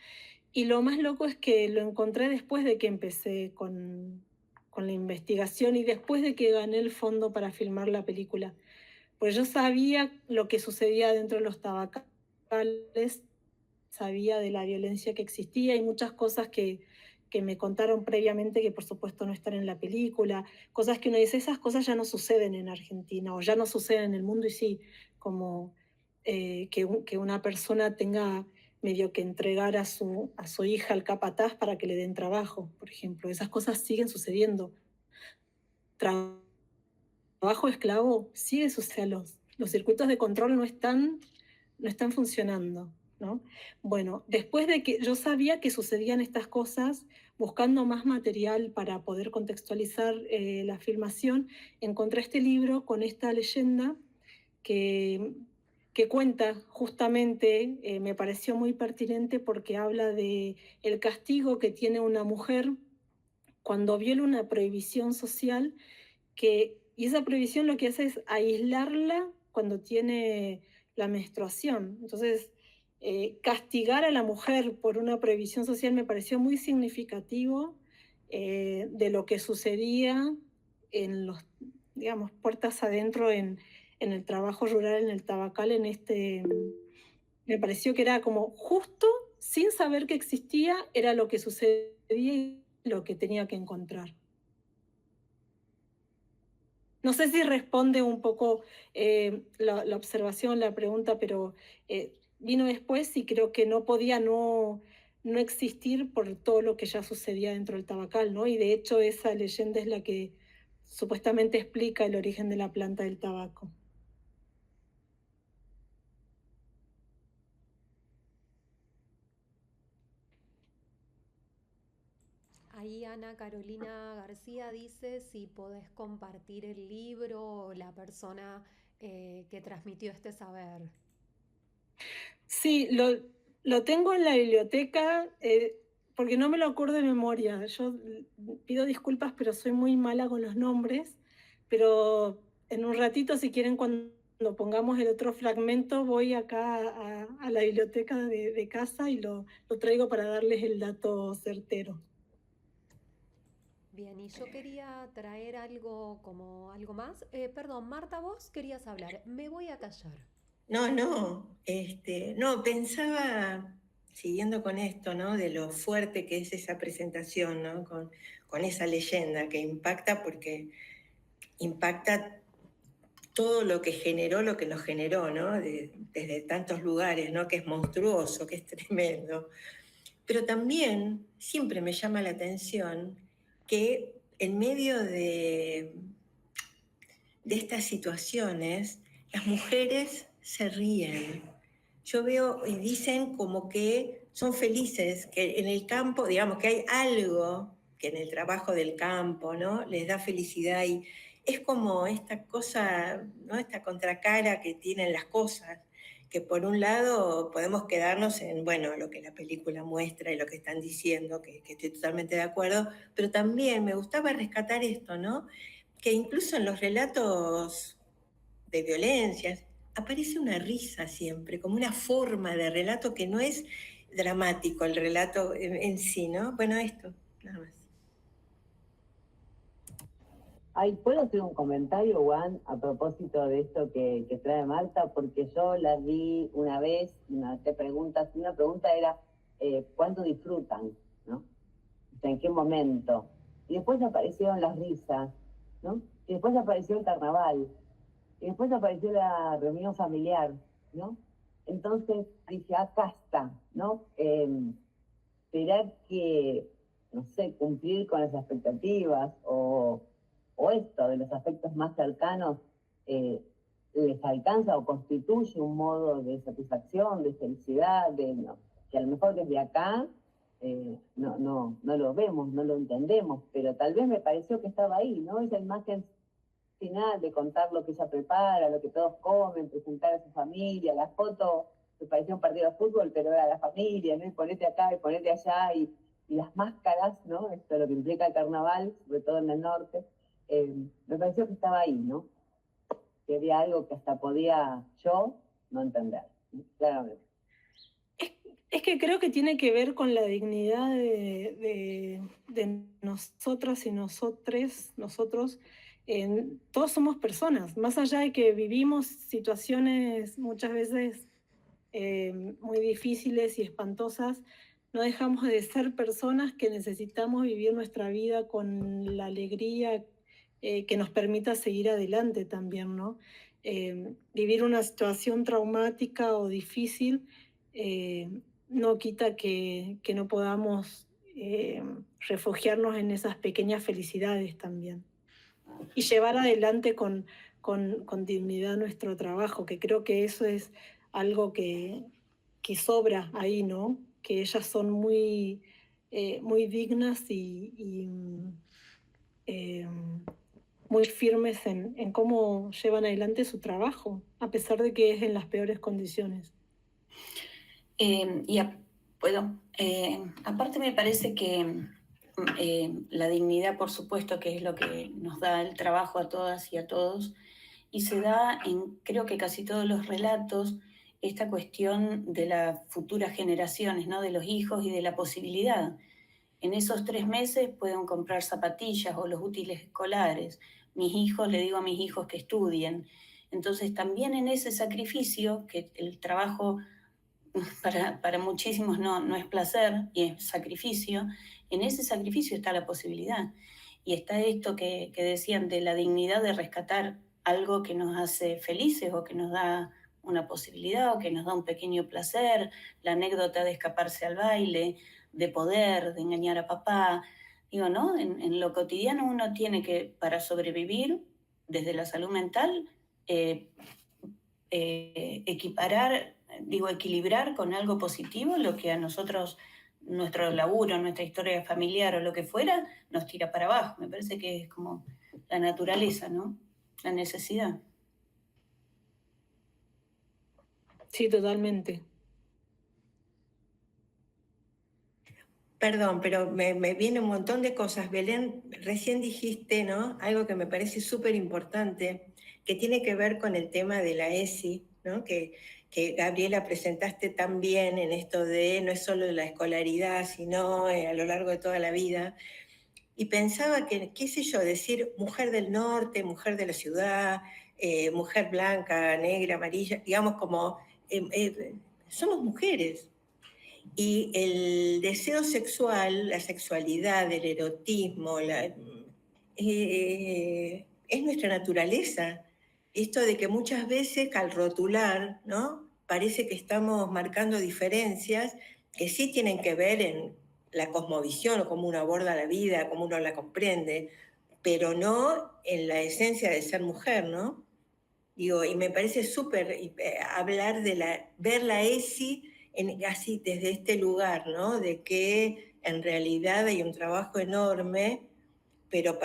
S4: Y lo más loco es que lo encontré después de que empecé con la investigación y después de que gané el fondo para filmar la película. Pues yo sabía lo que sucedía dentro de los tabacales, sabía de la violencia que existía y muchas cosas que me contaron previamente que por supuesto no están en la película, cosas que uno dice, esas cosas ya no suceden en Argentina o ya no suceden en el mundo y sí, como que una persona tenga medio que entregar a su hija al capataz para que le den trabajo, por ejemplo. Esas cosas siguen sucediendo. Trabajo esclavo sigue sucediendo. Los circuitos de control no están funcionando, ¿no? Bueno, después de que yo sabía que sucedían estas cosas, buscando más material para poder contextualizar la filmación, encontré este libro con esta leyenda que cuenta justamente, me pareció muy pertinente porque habla de el castigo que tiene una mujer cuando viola una prohibición social, y esa prohibición lo que hace es aislarla cuando tiene la menstruación. Entonces, castigar a la mujer por una prohibición social me pareció muy significativo de lo que sucedía en los, digamos, puertas adentro en el trabajo rural, en el tabacal, me pareció que era como justo, sin saber que existía, era lo que sucedía y lo que tenía que encontrar. No sé si responde un poco la observación, la pregunta, pero vino después y creo que no podía no existir por todo lo que ya sucedía dentro del tabacal, ¿no? Y de hecho esa leyenda es la que supuestamente explica el origen de la planta del tabaco.
S3: Ahí Ana Carolina García dice si podés compartir el libro o la persona que transmitió este saber.
S4: Sí, lo tengo en la biblioteca porque no me lo acuerdo de memoria. Yo pido disculpas, pero soy muy mala con los nombres. Pero en un ratito, si quieren, cuando pongamos el otro fragmento, voy acá a la biblioteca de casa y lo traigo para darles el dato certero.
S3: Bien, y yo quería traer algo más. Perdón, Marta, vos querías hablar. Me voy a callar.
S7: No, pensaba, siguiendo con esto, ¿no? De lo fuerte que es esa presentación, ¿no? Con esa leyenda que impacta porque impacta todo lo que generó, lo que nos generó, ¿no? Desde tantos lugares, ¿no? Que es monstruoso, que es tremendo. Pero también siempre me llama la atención que en medio de estas situaciones, las mujeres se ríen. Yo veo y dicen como que son felices, que en el campo, digamos que hay algo que en el trabajo del campo, ¿no? Les da felicidad y es como esta cosa, ¿no? Esta contracara que tienen las cosas, que por un lado podemos quedarnos en, bueno, lo que la película muestra y lo que están diciendo, que estoy totalmente de acuerdo, pero también me gustaba rescatar esto, ¿no? Que incluso en los relatos de violencias aparece una risa siempre, como una forma de relato que no es dramático el relato en sí, ¿no? Bueno, esto, nada más.
S2: Ay, ¿puedo hacer un comentario, Juan, a propósito de esto que trae Marta? Porque yo la vi una vez, una pregunta era, ¿cuándo disfrutan? ¿No? O sea, ¿en qué momento? Y después aparecieron las risas, ¿no? Y después apareció el carnaval. Y después apareció la reunión familiar, ¿no? Entonces dije, acá está, ¿no? Esperar que, no sé, cumplir con las expectativas o esto de los afectos más cercanos les alcanza o constituye un modo de satisfacción, de felicidad, no, que a lo mejor desde acá no lo vemos, no lo entendemos, pero tal vez me pareció que estaba ahí, ¿no? Esa imagen final de contar lo que ella prepara, lo que todos comen, presentar a su familia, la foto, me parecía un partido de fútbol, pero era la familia, ¿no? Y ponete acá y ponete allá, y las máscaras, ¿no? Esto es lo que implica el carnaval, sobre todo en el norte, me pareció que estaba ahí, ¿no? Que había algo que hasta podía yo no entender, ¿no? Claramente.
S4: Es que creo que tiene que ver con la dignidad de nosotras y nosotros. Todos somos personas, más allá de que vivimos situaciones muchas veces muy difíciles y espantosas, no dejamos de ser personas que necesitamos vivir nuestra vida con la alegría que nos permita seguir adelante también, ¿no? Vivir una situación traumática o difícil no quita que no podamos refugiarnos en esas pequeñas felicidades también. Y llevar adelante con dignidad nuestro trabajo, que creo que eso es algo que sobra ahí, ¿no? Que ellas son muy dignas y muy firmes en cómo llevan adelante su trabajo, a pesar de que es en las peores condiciones.
S8: Bueno, aparte me parece que la dignidad, por supuesto, que es lo que nos da el trabajo a todas y a todos, y se da en, creo que casi todos los relatos, esta cuestión de las futuras generaciones, ¿no? De los hijos y de la posibilidad. En esos 3 meses pueden comprar zapatillas o los útiles escolares. Mis hijos, le digo a mis hijos que estudien. Entonces también en ese sacrificio, que el trabajo para muchísimos no es placer y es sacrificio, en ese sacrificio está la posibilidad. Y está esto que decían de la dignidad de rescatar algo que nos hace felices o que nos da una posibilidad o que nos da un pequeño placer, la anécdota de escaparse al baile, de poder, de engañar a papá. Digo, ¿no? En lo cotidiano uno tiene que, para sobrevivir, desde la salud mental, equilibrar con algo positivo lo que a nosotros, nuestro laburo, nuestra historia familiar o lo que fuera, nos tira para abajo. Me parece que es como la naturaleza, ¿no? La necesidad.
S4: Sí, totalmente.
S7: Perdón, pero me viene un montón de cosas. Belén, recién dijiste, ¿no? Algo que me parece súper importante, que tiene que ver con el tema de la ESI, ¿no? Que Gabriela presentaste también en esto de no es solo la escolaridad, sino a lo largo de toda la vida. Y pensaba que, qué sé yo, decir mujer del norte, mujer de la ciudad, mujer blanca, negra, amarilla, digamos como somos mujeres. Y el deseo sexual, la sexualidad, el erotismo, es nuestra naturaleza. Esto de que muchas veces al rotular, ¿no? Parece que estamos marcando diferencias que sí tienen que ver en la cosmovisión o cómo uno aborda la vida, cómo uno la comprende, pero no en la esencia de ser mujer, ¿no? Digo, y me parece súper hablar de ver la ESI así desde este lugar, ¿no? De que en realidad hay un trabajo enorme, pero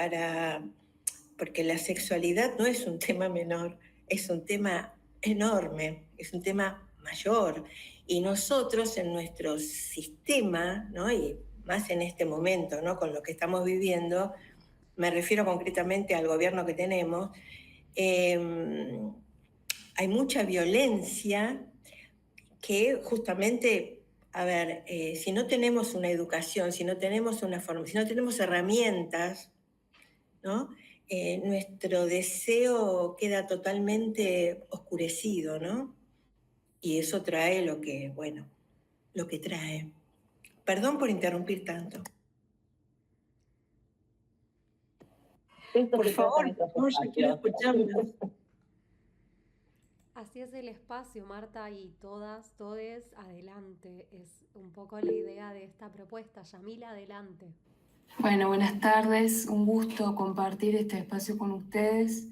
S7: porque la sexualidad no es un tema menor, es un tema enorme, es un tema mayor. Y nosotros en nuestro sistema, ¿no? Y más en este momento, ¿no? Con lo que estamos viviendo, me refiero concretamente al gobierno que tenemos, hay mucha violencia que justamente, a ver, si no tenemos una educación, si no tenemos una formación, si no tenemos herramientas, ¿no? Nuestro deseo queda totalmente oscurecido, ¿no? Y eso trae lo que trae. Perdón por interrumpir tanto.
S4: Por favor, yo quiero escucharlo.
S3: Así es el espacio, Marta, y todas, todes, adelante. Es un poco la idea de esta propuesta. Yamila, adelante.
S9: Bueno, buenas tardes, un gusto compartir este espacio con ustedes.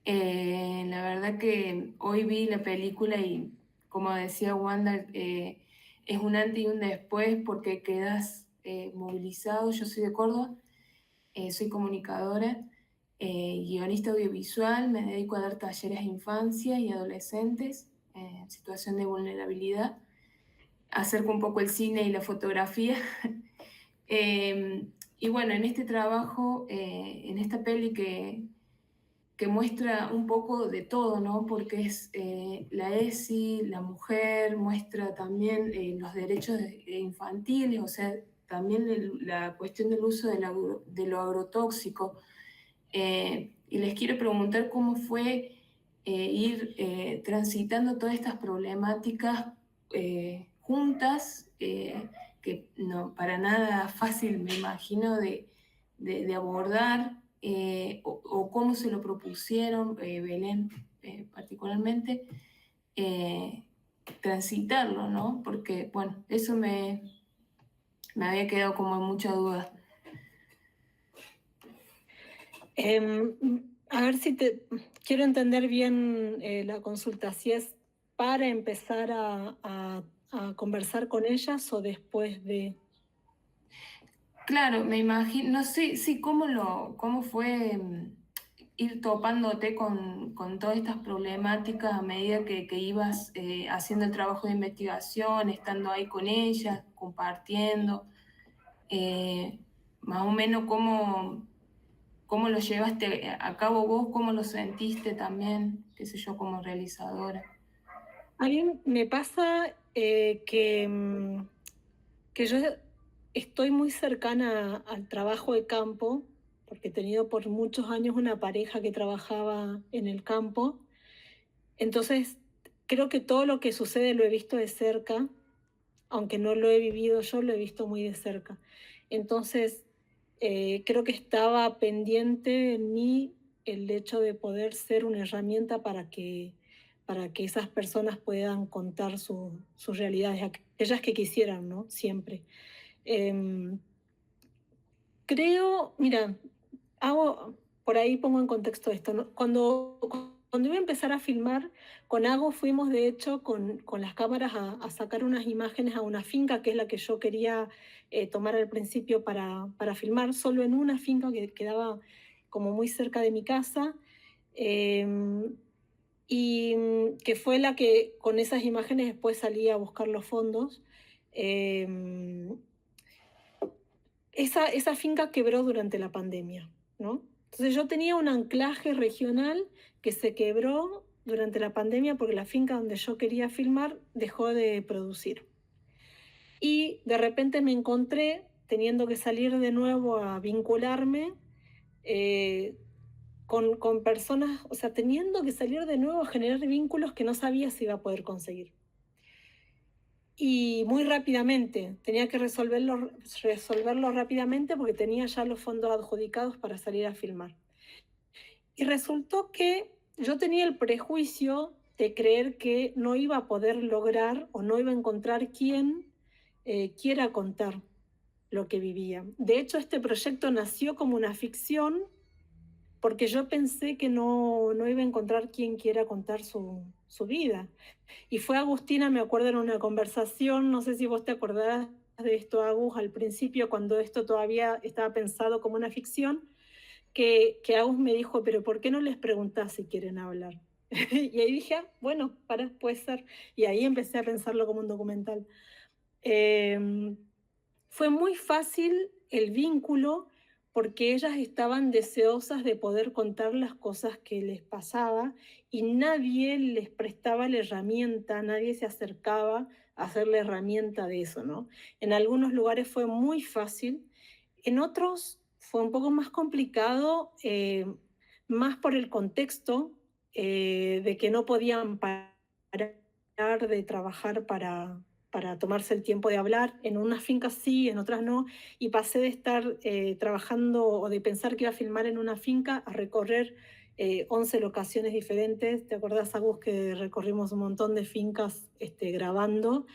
S9: La verdad que hoy vi la película y, como decía Wanda, es un antes y un después porque quedas movilizado. Yo soy de Córdoba, soy comunicadora, guionista audiovisual, me dedico a dar talleres a infancia y adolescentes en situación de vulnerabilidad. Acerco un poco el cine y la fotografía. Y bueno, en este trabajo, en esta peli que muestra un poco de todo, ¿no? Porque es la ESI, la mujer, muestra también los derechos infantiles, o sea, también la cuestión del uso de lo agrotóxico. Y les quiero preguntar cómo fue ir transitando todas estas problemáticas juntas, que no, para nada fácil, me imagino, de abordar, o cómo se lo propusieron, Belén particularmente, transitarlo, ¿no? Porque, bueno, eso me había quedado como en mucha duda.
S4: A ver si quiero entender bien la consulta, si es para empezar a conversar con ellas o después de...
S9: Claro, me imagino, no sé, sí, cómo fue ir topándote con todas estas problemáticas a medida que ibas haciendo el trabajo de investigación, estando ahí con ellas, compartiendo, más o menos cómo lo llevaste a cabo vos, cómo lo sentiste también, qué sé yo, como realizadora.
S4: A mí me pasa que yo estoy muy cercana al trabajo de campo, porque he tenido por muchos años una pareja que trabajaba en el campo. Entonces, creo que todo lo que sucede lo he visto de cerca, aunque no lo he vivido yo, lo he visto muy de cerca. Entonces, creo que estaba pendiente en mí el hecho de poder ser una herramienta para que esas personas puedan contar sus realidades, aquellas que quisieran, ¿no? Siempre. Creo, mira, por ahí pongo en contexto esto, ¿no? Cuando iba a empezar a filmar, con Ago fuimos de hecho con las cámaras a sacar unas imágenes a una finca, que es la que yo quería tomar al principio para filmar, solo en una finca que quedaba como muy cerca de mi casa, y que fue la que con esas imágenes después salí a buscar los fondos. Esa finca quebró durante la pandemia, ¿no? Entonces yo tenía un anclaje regional que se quebró durante la pandemia porque la finca donde yo quería filmar dejó de producir. Y de repente me encontré teniendo que salir de nuevo a vincularme con personas, o sea, teniendo que salir de nuevo a generar vínculos que no sabía si iba a poder conseguir. Y muy rápidamente, tenía que resolverlo rápidamente porque tenía ya los fondos adjudicados para salir a filmar. Y resultó que yo tenía el prejuicio de creer que no iba a poder lograr o no iba a encontrar quien quiera contar lo que vivía. De hecho, este proyecto nació como una ficción porque yo pensé que no iba a encontrar quien quiera contar su vida. Y fue Agustina, me acuerdo en una conversación, no sé si vos te acordás de esto, Agus, al principio, cuando esto todavía estaba pensado como una ficción, que Agus me dijo, pero ¿por qué no les preguntás si quieren hablar? Y ahí dije, bueno, puede ser. Y ahí empecé a pensarlo como un documental. Fue muy fácil el vínculo porque ellas estaban deseosas de poder contar las cosas que les pasaba y nadie les prestaba la herramienta, nadie se acercaba a hacer la herramienta de eso, ¿no? En algunos lugares fue muy fácil, en otros fue un poco más complicado, más por el contexto de que no podían parar de trabajar para tomarse el tiempo de hablar. En unas fincas sí, en otras no. Y pasé de estar trabajando o de pensar que iba a filmar en una finca a recorrer 11 locaciones diferentes. ¿Te acordás, Agus, que recorrimos un montón de fincas grabando?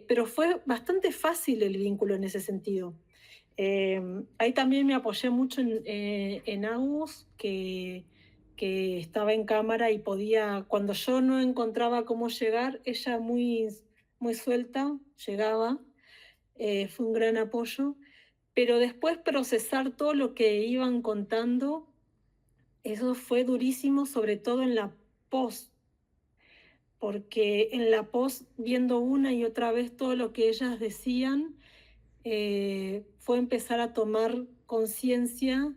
S4: Pero fue bastante fácil el vínculo en ese sentido. Ahí también me apoyé mucho en Agus, que estaba en cámara y podía, cuando yo no encontraba cómo llegar, ella muy, muy suelta llegaba. Fue un gran apoyo. Pero después procesar todo lo que iban contando, eso fue durísimo, sobre todo en la post, porque en la post, viendo una y otra vez todo lo que ellas decían, fue empezar a tomar conciencia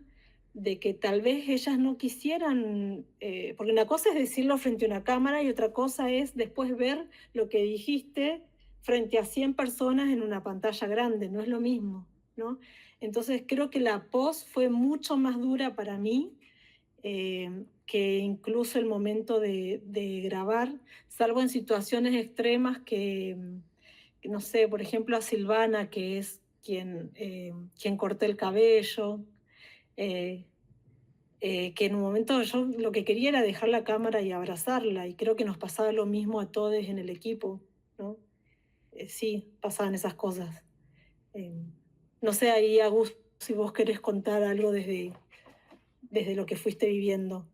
S4: de que tal vez ellas no quisieran, porque una cosa es decirlo frente a una cámara y otra cosa es después ver lo que dijiste frente a 100 personas en una pantalla grande, no es lo mismo, ¿no? Entonces creo que la post fue mucho más dura para mí que incluso el momento de grabar, salvo en situaciones extremas que no sé, por ejemplo a Silvana, que es quien corté el cabello, que en un momento yo lo que quería era dejar la cámara y abrazarla, y creo que nos pasaba lo mismo a todos en el equipo, ¿no? Sí, pasaban esas cosas. No sé, ahí, Agus, si vos querés contar algo desde lo que fuiste viviendo.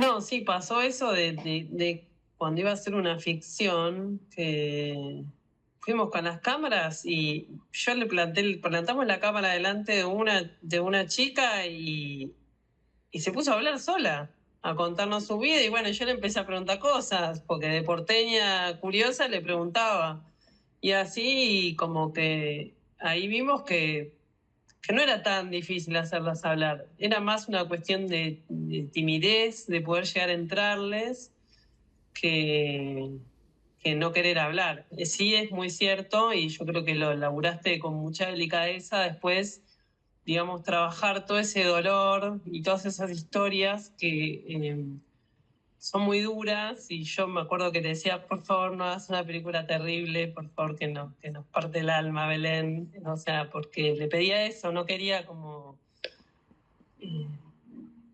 S5: No, sí, pasó eso de cuando iba a hacer una ficción, que fuimos con las cámaras y yo plantamos la cámara delante de una chica y se puso a hablar sola, a contarnos su vida, y bueno, yo le empecé a preguntar cosas, porque de porteña curiosa le preguntaba, y así como que ahí vimos que no era tan difícil hacerlas hablar, era más una cuestión de timidez, de poder llegar a entrarles, que no querer hablar. Sí, es muy cierto, y yo creo que lo laburaste con mucha delicadeza después, digamos, trabajar todo ese dolor y todas esas historias que son muy duras, y yo me acuerdo que te decía, por favor, no hagas una película terrible, por favor, que nos parte el alma, Belén, o sea, porque le pedía eso, no quería como...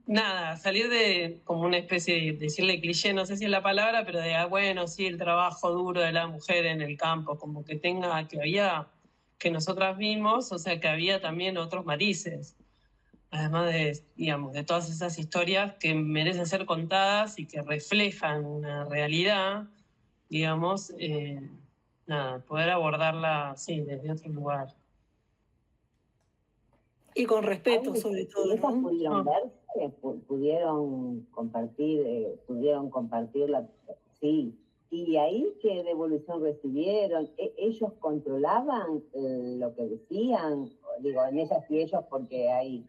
S5: nada, salir de como una especie de decirle cliché, no sé si es la palabra, pero de, bueno, sí, el trabajo duro de la mujer en el campo, como que había, que nosotras vimos, o sea, que había también otros matices, además de, digamos, de todas esas historias que merecen ser contadas y que reflejan una realidad, digamos, nada, poder abordarla, sí, desde otro lugar.
S4: Y con respeto, sobre todo,
S2: ¿Ellas
S4: ¿no?
S2: pudieron verse? ¿Pudieron compartirla? Sí. ¿Y ahí qué devolución recibieron? ¿Ellos controlaban lo que decían? Digo, en ellas y ellos, porque hay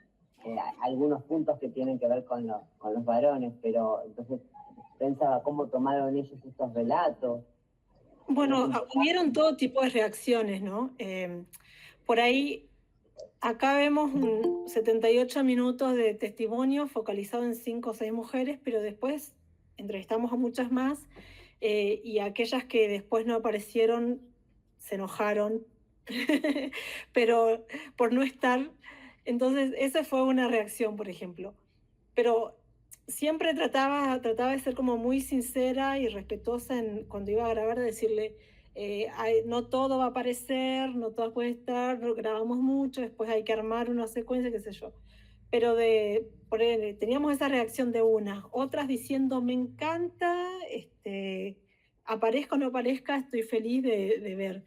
S2: algunos puntos que tienen que ver con los varones, pero entonces pensaba cómo tomaron ellos estos relatos.
S4: Bueno, hubieron todo tipo de reacciones, ¿no? Por ahí, acá vemos 78 minutos de testimonio focalizado en 5 o 6 mujeres, pero después entrevistamos a muchas más y aquellas que después no aparecieron se enojaron, pero por no estar. Entonces, esa fue una reacción, por ejemplo. Pero siempre trataba de ser como muy sincera y respetuosa cuando iba a grabar, de decirle, no todo va a aparecer, no todo puede estar, no grabamos mucho, después hay que armar una secuencia, qué sé yo. Pero teníamos esa reacción de unas, otras diciendo, me encanta, aparezca o no aparezca, estoy feliz de ver.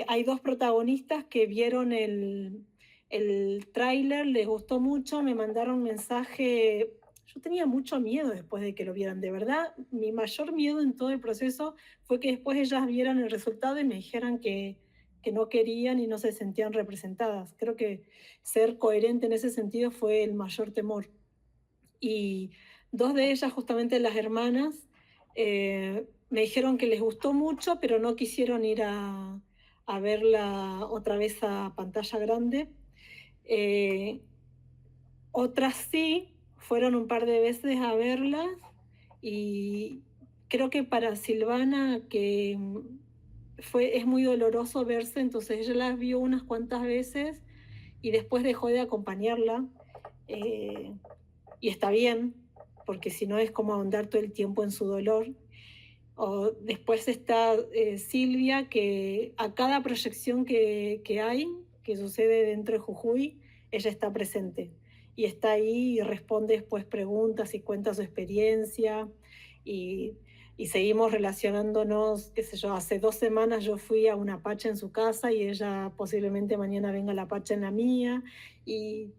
S4: Hay 2 protagonistas que vieron el tráiler, les gustó mucho, me mandaron un mensaje. Yo tenía mucho miedo después de que lo vieran, de verdad. Mi mayor miedo en todo el proceso fue que después ellas vieran el resultado y me dijeran que no querían y no se sentían representadas. Creo que ser coherente en ese sentido fue el mayor temor. Y 2 de ellas, justamente las hermanas, me dijeron que les gustó mucho, pero no quisieron ir a verla otra vez a pantalla grande. Otras sí, fueron un par de veces a verla y creo que para Silvana, que es muy doloroso verse, entonces ella la vio unas cuantas veces y después dejó de acompañarla. Y está bien, porque si no es como ahondar todo el tiempo en su dolor. O después está Silvia, que a cada proyección que hay, que sucede dentro de Jujuy, ella está presente. Y está ahí y responde después preguntas y cuenta su experiencia. Y seguimos relacionándonos, qué sé yo, hace 2 semanas yo fui a una pacha en su casa y ella posiblemente mañana venga a la pacha en la mía. Y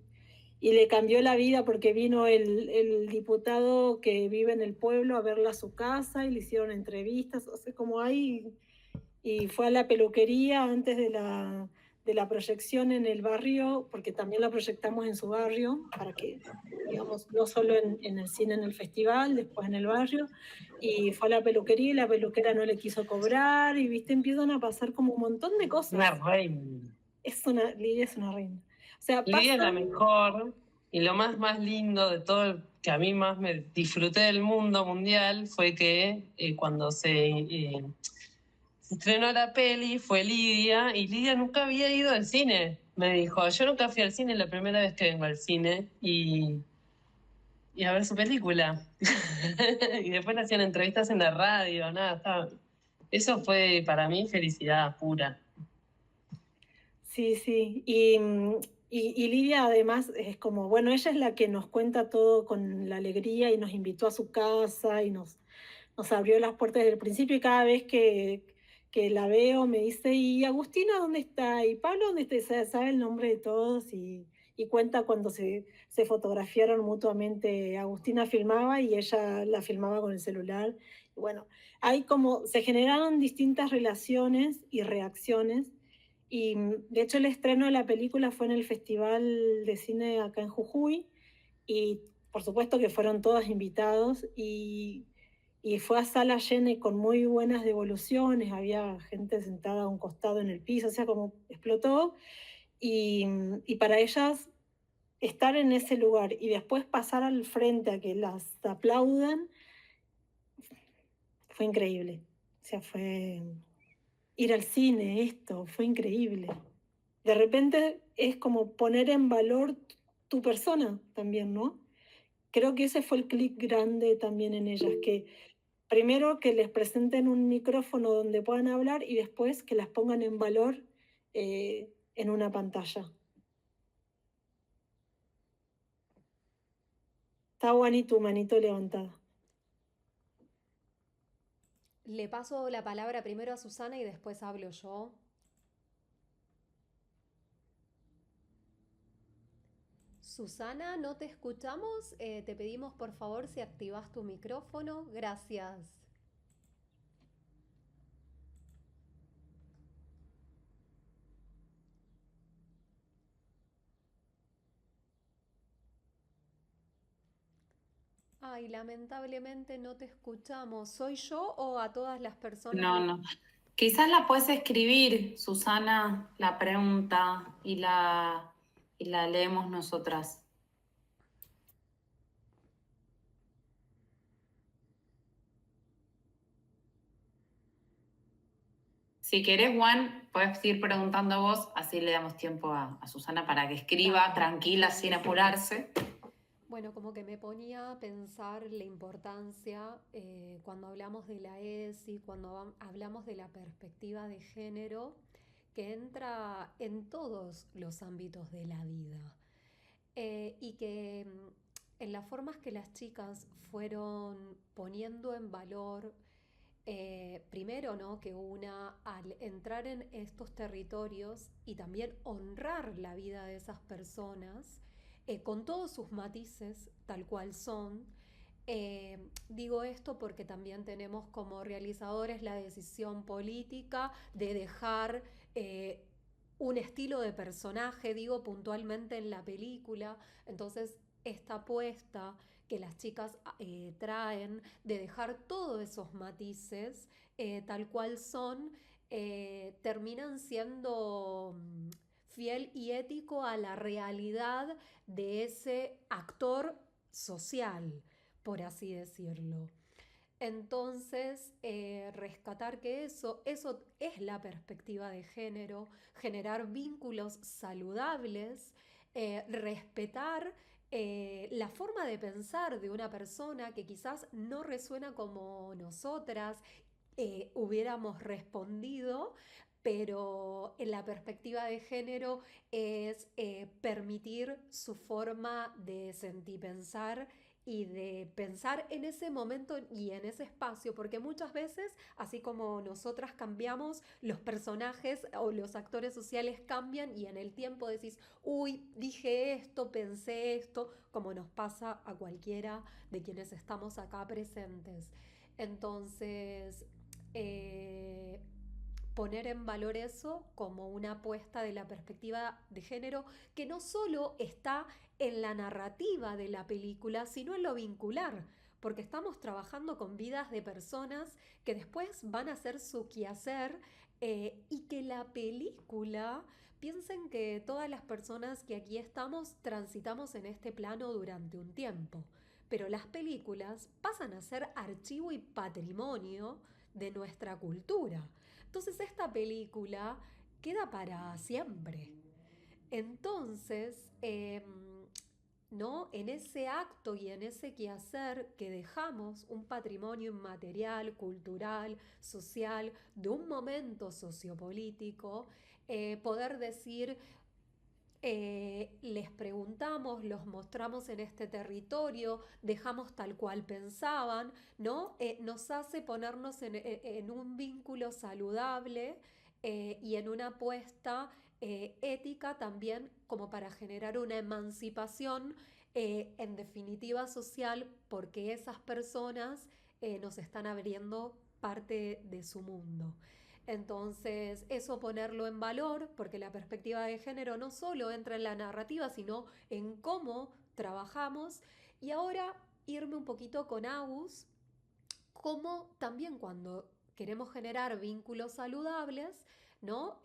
S4: le cambió la vida porque vino el diputado que vive en el pueblo a verla a su casa y le hicieron entrevistas, o sea, como ahí, y fue a la peluquería antes de la proyección en el barrio, porque también la proyectamos en su barrio, para que, digamos, no solo en el cine, en el festival, después en el barrio, y fue a la peluquería y la peluquera no le quiso cobrar, y viste, empiezan a pasar como un montón de cosas.
S5: Una reina.
S4: Lidia es una reina. O sea,
S5: Lidia es la mejor, y lo más lindo de todo, que a mí más me disfruté del mundo mundial, fue que cuando se estrenó la peli fue Lidia, y Lidia nunca había ido al cine. Me dijo, yo nunca fui al cine, la primera vez que vengo al cine, y a ver su película. Y después le hacían entrevistas en la radio, nada, eso fue para mí felicidad pura.
S4: Sí, sí. Y Lidia además es como, bueno, ella es la que nos cuenta todo con la alegría y nos invitó a su casa y nos abrió las puertas desde el principio, y cada vez que la veo me dice, ¿y Agustina dónde está? ¿Y Pablo dónde está? Sabe el nombre de todos y cuenta cuando se fotografiaron mutuamente. Agustina filmaba y ella la filmaba con el celular. Y bueno, hay como, se generaron distintas relaciones y reacciones. Y de hecho el estreno de la película fue en el Festival de Cine acá en Jujuy, y por supuesto que fueron todos invitados, y fue a sala llena y con muy buenas devoluciones, había gente sentada a un costado en el piso, o sea, como explotó, y para ellas estar en ese lugar y después pasar al frente a que las aplaudan, fue increíble. O sea, fue ir al cine, esto, fue increíble. De repente es como poner en valor tu persona también, ¿no? Creo que ese fue el clic grande también en ellas, que primero que les presenten un micrófono donde puedan hablar y después que las pongan en valor en una pantalla. Está Juan tu manito levantada.
S3: Le paso la palabra primero a Susana y después hablo yo. Susana, no te escuchamos. Te pedimos por favor si activas tu micrófono. Gracias. Ay, lamentablemente no te escuchamos. ¿Soy yo o a todas las personas?
S1: No. Quizás la puedes escribir, Susana, la pregunta y la leemos nosotras. Si querés, Juan, puedes ir preguntando vos, así le damos tiempo a Susana para que escriba tranquila, sin apurarse.
S3: Bueno, como que me ponía a pensar la importancia cuando hablamos de la ESI, cuando hablamos de la perspectiva de género, que entra en todos los ámbitos de la vida. Y que en las formas que las chicas fueron poniendo en valor, primero, ¿no? Que al entrar en estos territorios y también honrar la vida de esas personas, con todos sus matices, tal cual son. Digo esto porque también tenemos como realizadores la decisión política de dejar un estilo de personaje, digo puntualmente en la película. Entonces, esta apuesta que las chicas traen de dejar todos esos matices tal cual son, terminan siendo fiel y ético a la realidad de ese actor social, por así decirlo. Entonces, rescatar que eso es la perspectiva de género, generar vínculos saludables, respetar la forma de pensar de una persona que quizás no resuena como nosotras hubiéramos respondido, pero en la perspectiva de género es permitir su forma de sentir, pensar y de pensar en ese momento y en ese espacio, porque muchas veces, así como nosotras cambiamos, los personajes o los actores sociales cambian y en el tiempo decís, uy, dije esto, pensé esto, como nos pasa a cualquiera de quienes estamos acá presentes. Entonces, eh, poner en valor eso como una apuesta de la perspectiva de género que no solo está en la narrativa de la película, sino en lo vincular, porque estamos trabajando con vidas de personas que después van a hacer su quehacer y que la película, piensen que todas las personas que aquí estamos transitamos en este plano durante un tiempo, pero las películas pasan a ser archivo y patrimonio de nuestra cultura. Entonces esta película queda para siempre. Entonces, ¿no? En ese acto y en ese quehacer que dejamos un patrimonio inmaterial, cultural, social, de un momento sociopolítico, poder decir, les preguntamos, los mostramos en este territorio, dejamos tal cual pensaban, ¿no? Nos hace ponernos en un vínculo saludable y en una apuesta ética también como para generar una emancipación en definitiva social, porque esas personas nos están abriendo parte de su mundo. Entonces, eso ponerlo en valor, porque la perspectiva de género no solo entra en la narrativa, sino en cómo trabajamos. Y ahora irme un poquito con Agus, como también cuando queremos generar vínculos saludables, ¿no?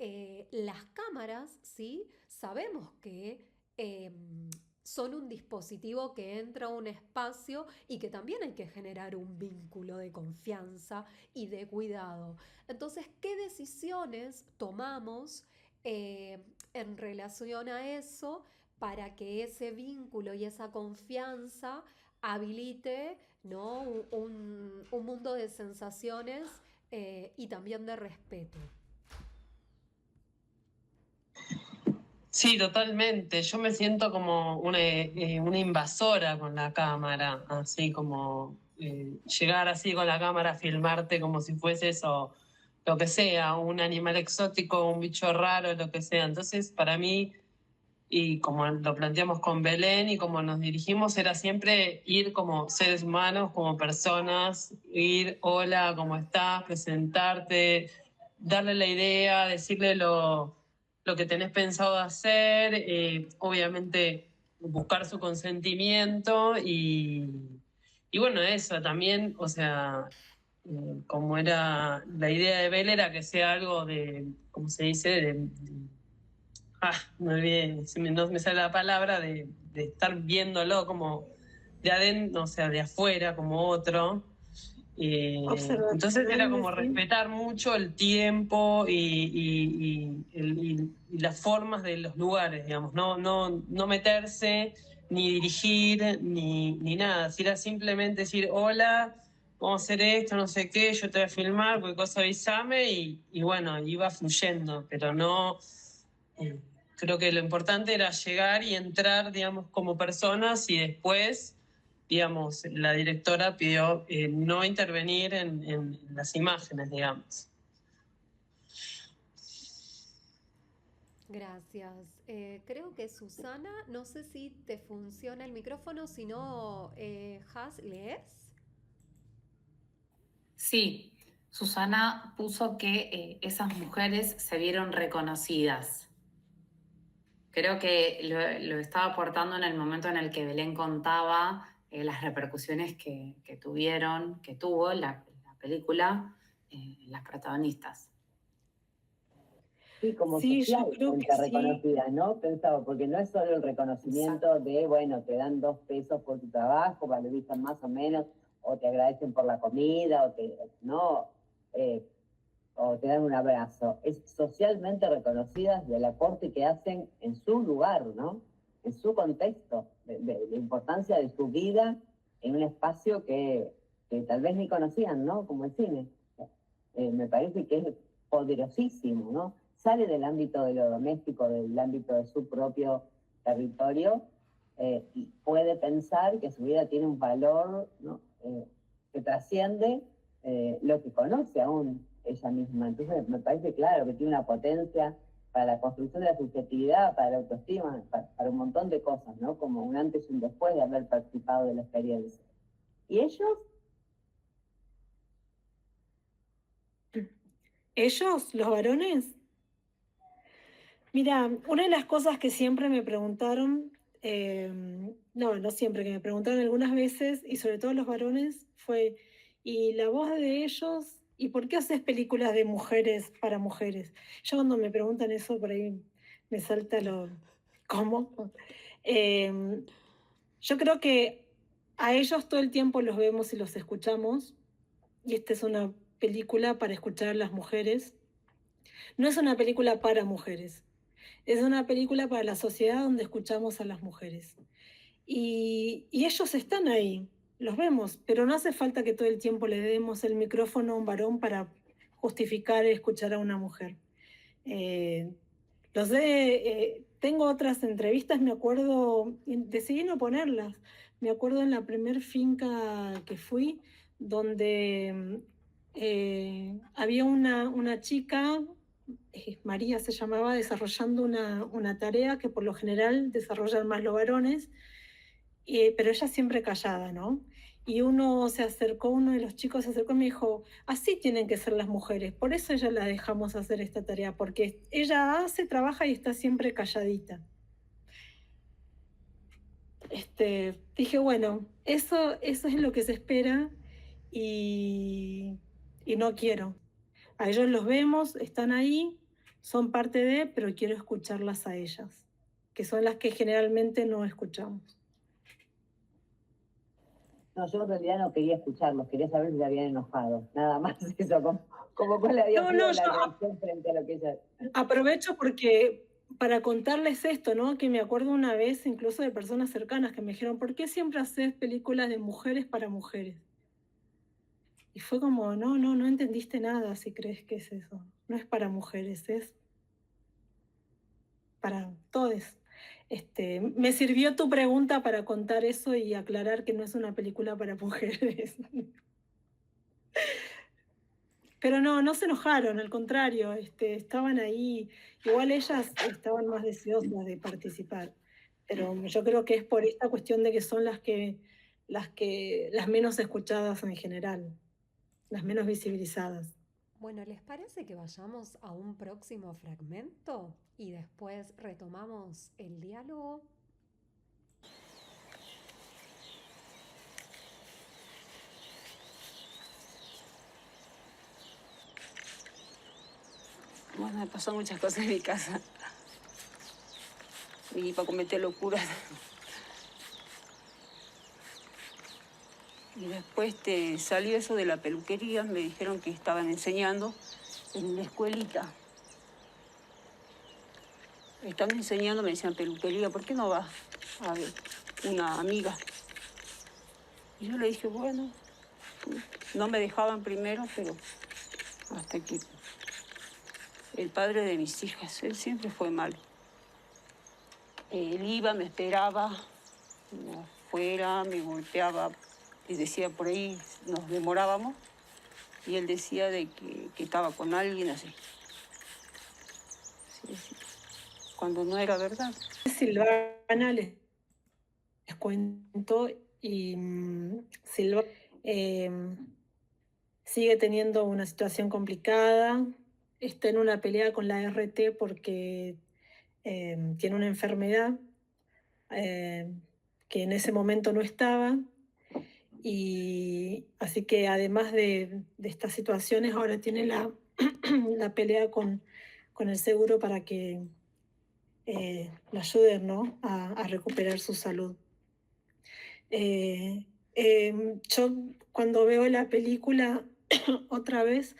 S3: Las cámaras, ¿sí? Sabemos que son un dispositivo que entra a un espacio y que también hay que generar un vínculo de confianza y de cuidado. Entonces, ¿qué decisiones tomamos en relación a eso para que ese vínculo y esa confianza habilite, ¿no? un mundo de sensaciones y también de respeto?
S5: Sí, totalmente. Yo me siento como una invasora con la cámara, así como llegar así con la cámara a filmarte como si fuese eso, lo que sea, un animal exótico, un bicho raro, lo que sea. Entonces, para mí, y como lo planteamos con Belén y como nos dirigimos, era siempre ir como seres humanos, como personas, ir, hola, ¿cómo estás? Presentarte, darle la idea, decirle lo que tenés pensado hacer, obviamente buscar su consentimiento y bueno, eso también, o sea, como era la idea de Bel era que sea algo de, ¿cómo se dice? Me olvidé, no me sale la palabra, de estar viéndolo como de adentro, o sea, de afuera, como otro. Entonces era como respetar mucho el tiempo y las formas de los lugares, digamos, no meterse, ni dirigir, ni nada. Si era simplemente decir, hola, vamos a hacer esto, no sé qué, yo te voy a filmar, cualquier cosa avísame, y bueno, iba fluyendo, pero no... Creo que lo importante era llegar y entrar, digamos, como personas y después, digamos, la directora pidió no intervenir en las imágenes, digamos.
S3: Gracias. Creo que Susana, no sé si te funciona el micrófono, si no, Has, ¿lees?
S1: Sí, Susana puso que esas mujeres se vieron reconocidas. Creo que lo estaba aportando en el momento en el que Belén contaba las repercusiones que tuvo la película, las protagonistas.
S2: Sí, como
S4: Sí, yo
S2: socialmente
S4: creo que sí.
S2: reconocida, ¿no? Pensaba, porque no es solo el reconocimiento de, bueno, te dan 2 pesos por tu trabajo, valorizan más o menos, o te agradecen por la comida, o te dan un abrazo. Es socialmente reconocidas del aporte que hacen en su lugar, ¿no? En su contexto, de importancia de su vida en un espacio que tal vez ni conocían, ¿no? Como el cine. Me parece que es poderosísimo, ¿no? Sale del ámbito de lo doméstico, del ámbito de su propio territorio, y puede pensar que su vida tiene un valor, ¿no? Que trasciende lo que conoce aún ella misma. Entonces me parece claro que tiene una potencia para la construcción de la subjetividad, para la autoestima, para un montón de cosas, ¿no? Como un antes y un después de haber participado de la experiencia. ¿Y ellos?
S4: ¿Ellos, los varones? Mira, una de las cosas que siempre me preguntaron, no siempre, que me preguntaron algunas veces, y sobre todo los varones, fue, ¿y la voz de ellos? ¿Y por qué haces películas de mujeres para mujeres? Yo cuando me preguntan eso, por ahí me salta ¿cómo? Yo creo que a ellos todo el tiempo los vemos y los escuchamos, y esta es una película para escuchar a las mujeres. No es una película para mujeres. Es una película para la sociedad donde escuchamos a las mujeres. Y ellos están ahí, los vemos, pero no hace falta que todo el tiempo le demos el micrófono a un varón para justificar escuchar a una mujer. Tengo otras entrevistas, me acuerdo, decidí no ponerlas. Me acuerdo en la primer finca que fui, donde había una chica, María se llamaba, desarrollando una tarea que por lo general desarrollan más los varones, pero ella siempre callada, ¿no? Y uno de los chicos se acercó y me dijo, así tienen que ser las mujeres, por eso ella la dejamos hacer esta tarea, porque ella trabaja y está siempre calladita. Dije, bueno, eso es lo que se espera y no quiero. A ellos los vemos, están ahí, son parte de, pero quiero escucharlas a ellas, que son las que generalmente no escuchamos.
S2: No, yo en realidad no quería escucharlos, quería saber si se habían enojado, nada más eso, como cuál había sido la reacción frente a lo que ella...
S4: Aprovecho porque para contarles esto, ¿no? Que me acuerdo una vez incluso de personas cercanas que me dijeron, ¿por qué siempre haces películas de mujeres para mujeres? Y fue como, no entendiste nada si crees que es eso. No es para mujeres, es para todos. Me sirvió tu pregunta para contar eso y aclarar que no es una película para mujeres. Pero no se enojaron, al contrario, estaban ahí. Igual ellas estaban más deseosas de participar. Pero yo creo que es por esta cuestión de que son las menos escuchadas en general, las menos visibilizadas.
S3: Bueno, ¿les parece que vayamos a un próximo fragmento y después retomamos el diálogo?
S8: Bueno, me pasó muchas cosas en mi casa. Y para cometer locuras. Y después salió eso de la peluquería, me dijeron que estaban enseñando en la escuelita. Estaban enseñando, me decían peluquería, ¿por qué no vas a ver una amiga? Y yo le dije, bueno, no me dejaban primero, pero hasta que el padre de mis hijas, él siempre fue malo. Él iba, me esperaba afuera, me golpeaba y decía por ahí, nos demorábamos, y él decía de que estaba con alguien así. Sí, cuando no era verdad.
S4: Silvana les cuento, y Silvana sigue teniendo una situación complicada, está en una pelea con la RT porque tiene una enfermedad que en ese momento no estaba, y así que además de estas situaciones ahora tiene la pelea con el seguro para que la ayuden, ¿no? a recuperar su salud. Yo cuando veo la película otra vez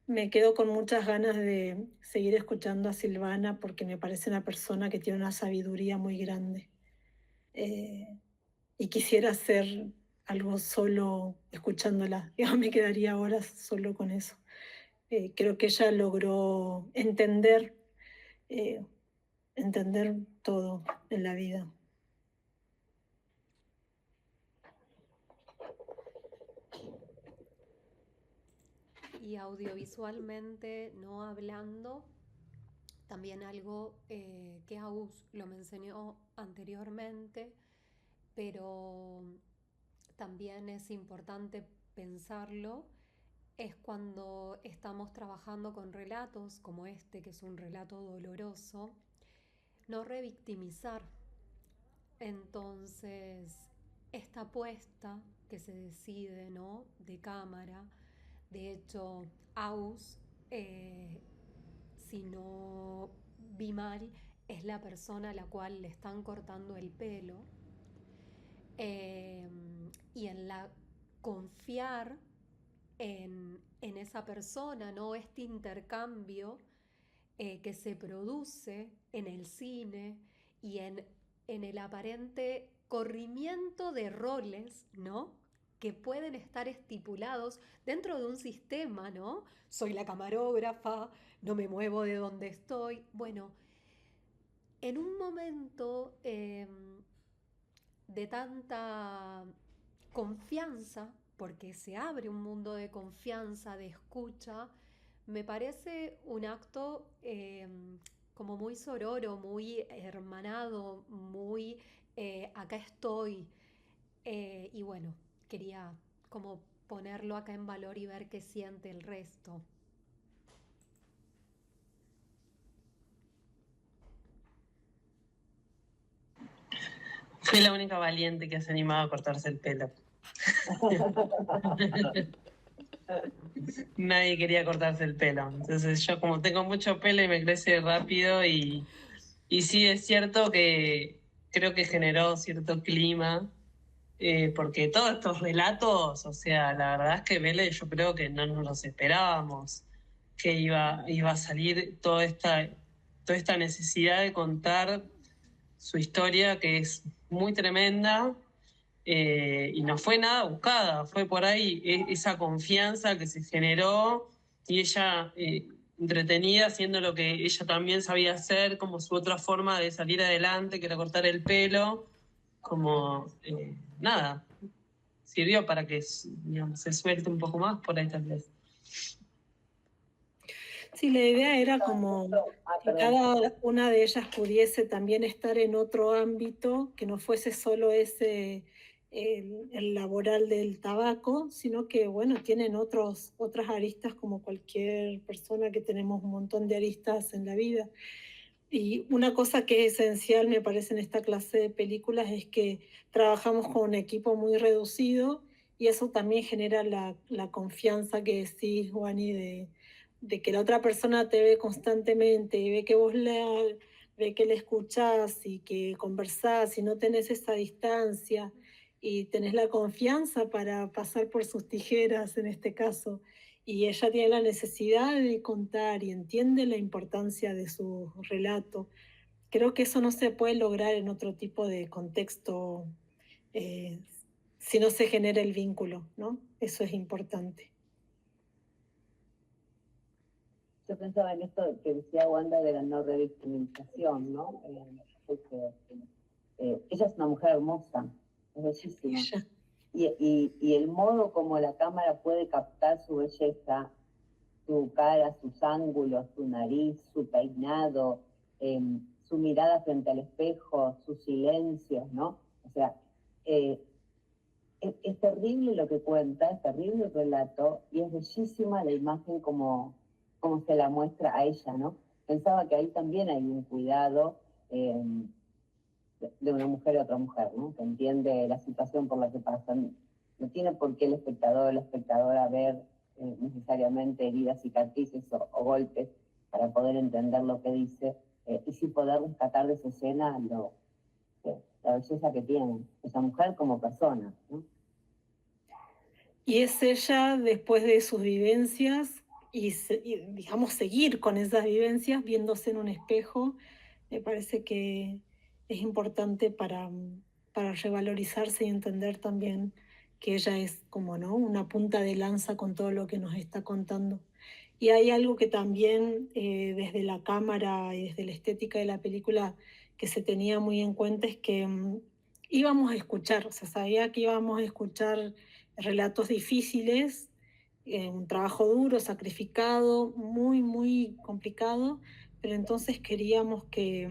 S4: me quedo con muchas ganas de seguir escuchando a Silvana porque me parece una persona que tiene una sabiduría muy grande. Eh, y quisiera hacer algo solo escuchándola. Yo me quedaría horas solo con eso. Creo que ella logró eh, entender todo en la vida.
S3: Y audiovisualmente, no hablando, también algo que Agus lo mencionó anteriormente, pero también es importante pensarlo, es cuando estamos trabajando con relatos como este, que es un relato doloroso, no revictimizar. Entonces, esta apuesta que se decide, ¿no?, de cámara, de hecho, Aus, si no vi mal, es la persona a la cual le están cortando el pelo, eh, y en la confiar en esa persona, ¿no? Este intercambio que se produce en el cine y en el aparente corrimiento de roles, ¿no?, que pueden estar estipulados dentro de un sistema, ¿no? Soy la camarógrafa, no me muevo de donde estoy. Bueno, en un momento de tanta confianza, porque se abre un mundo de confianza, de escucha, me parece un acto como muy sororo, muy hermanado, muy acá estoy. Y bueno, quería como ponerlo acá en valor y ver qué siente el resto.
S5: Fui la única valiente que se animaba a cortarse el pelo. Nadie quería cortarse el pelo. Entonces yo como tengo mucho pelo y me crece rápido y sí es cierto que creo que generó cierto clima, porque todos estos relatos, o sea, la verdad es que Vélez yo creo que no nos los esperábamos, que iba a salir toda esta necesidad de contar su historia que es muy tremenda. Y no fue nada buscada, fue por ahí esa confianza que se generó y ella entretenida haciendo lo que ella también sabía hacer, como su otra forma de salir adelante, que era cortar el pelo, como nada, sirvió para que, digamos, se suelte un poco más por ahí tal vez.
S4: Sí, la idea era como que cada una de ellas pudiese también estar en otro ámbito, que no fuese solo ese, el laboral del tabaco, sino que, bueno, tienen otras aristas como cualquier persona que tenemos un montón de aristas en la vida. Y una cosa que es esencial, me parece, en esta clase de películas es que trabajamos con un equipo muy reducido y eso también genera la confianza que decís, Juani, de que la otra persona te ve constantemente y ve que ve que le escuchás y que conversás y no tenés esa distancia y tenés la confianza para pasar por sus tijeras en este caso. Y ella tiene la necesidad de contar y entiende la importancia de su relato. Creo que eso no se puede lograr en otro tipo de contexto eh, si no se genera el vínculo, ¿no? Eso es importante.
S2: Yo pensaba en esto que decía Wanda de la no revictimización, ¿no? Ella es una mujer hermosa, es bellísima. Y el modo como la cámara puede captar su belleza, su cara, sus ángulos, su nariz, su peinado, su mirada frente al espejo, sus silencios, ¿no? O sea, es terrible lo que cuenta, es terrible el relato, y es bellísima la imagen como se la muestra a ella, ¿no? Pensaba que ahí también hay un cuidado de una mujer a otra mujer, ¿no? Que entiende la situación por la que pasan. No tiene por qué el espectador o la espectadora ver necesariamente heridas, cicatrices o golpes para poder entender lo que dice, y sí poder rescatar de esa escena la belleza que tiene esa mujer como persona, ¿no?
S4: Y es ella, después de sus vivencias, digamos, seguir con esas vivencias, viéndose en un espejo, me parece que es importante para revalorizarse y entender también que ella es como, ¿no?, una punta de lanza con todo lo que nos está contando. Y hay algo que también desde la cámara y desde la estética de la película que se tenía muy en cuenta es que íbamos a escuchar, o sea, sabía que íbamos a escuchar relatos difíciles, un trabajo duro, sacrificado, muy, muy complicado, pero entonces queríamos que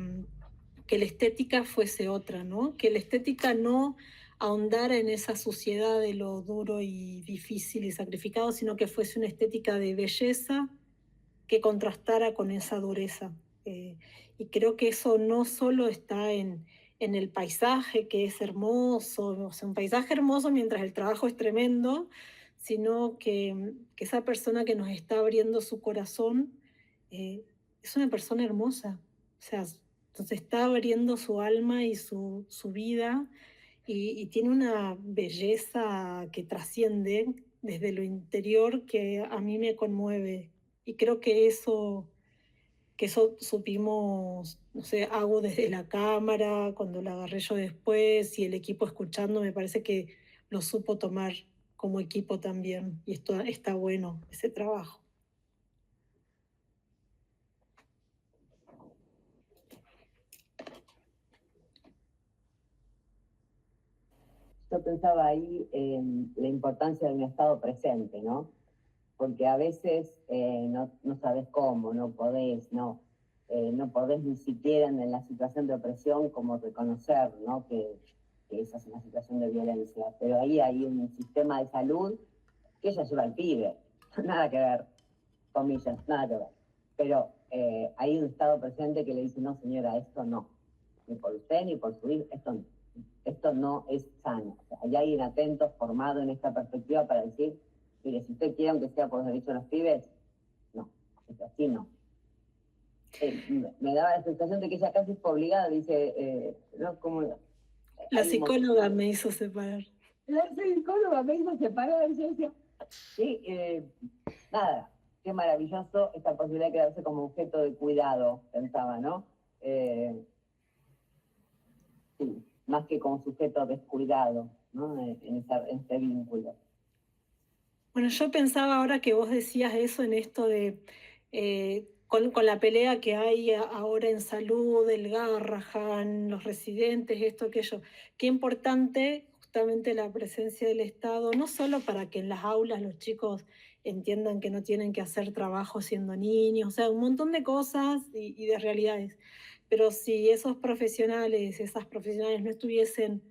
S4: la estética fuese otra, ¿no? Que la estética no ahondara en esa suciedad de lo duro y difícil y sacrificado, sino que fuese una estética de belleza que contrastara con esa dureza. Y creo que eso no solo está en el paisaje, que es hermoso, o sea, un paisaje hermoso mientras el trabajo es tremendo, sino que esa persona que nos está abriendo su corazón es una persona hermosa. O sea, entonces está abriendo su alma y su vida y tiene una belleza que trasciende desde lo interior que a mí me conmueve. Y creo que eso supimos, no sé, hago desde la cámara, cuando la agarré yo después y el equipo escuchando, me parece que lo supo tomar como equipo también. Y esto está bueno, ese trabajo.
S2: Yo pensaba ahí en la importancia de un estado presente, ¿no? Porque a veces no sabes cómo, no podés, no podés ni siquiera en la situación de opresión como reconocer, ¿no?, que esa es una situación de violencia. Pero ahí hay un sistema de salud que ella lleva al pibe, nada que ver, comillas, nada que ver. Pero hay un estado presente que le dice, no señora, esto no, ni por usted ni por su hijo, esto no es sano. O sea, hay alguien atento, formado en esta perspectiva para decir, mire, si usted quiere, aunque sea por los derechos de los pibes, no, así no. Me daba la sensación de que ella casi fue obligada, dice, ¿no? Como,
S4: la psicóloga me hizo separar.
S2: La psicóloga me hizo separar, yo decía, sí, nada, qué maravilloso esta posibilidad de quedarse como objeto de cuidado, pensaba, ¿no? Sí, más que como sujeto descuidado, ¿no?, en este vínculo.
S4: Bueno, yo pensaba ahora que vos decías eso en esto de, con la pelea que hay ahora en salud, el Garrahan, los residentes, esto, aquello, qué importante justamente la presencia del Estado, no solo para que en las aulas los chicos entiendan que no tienen que hacer trabajo siendo niños, o sea, un montón de cosas y de realidades, pero si esos profesionales, esas profesionales no estuviesen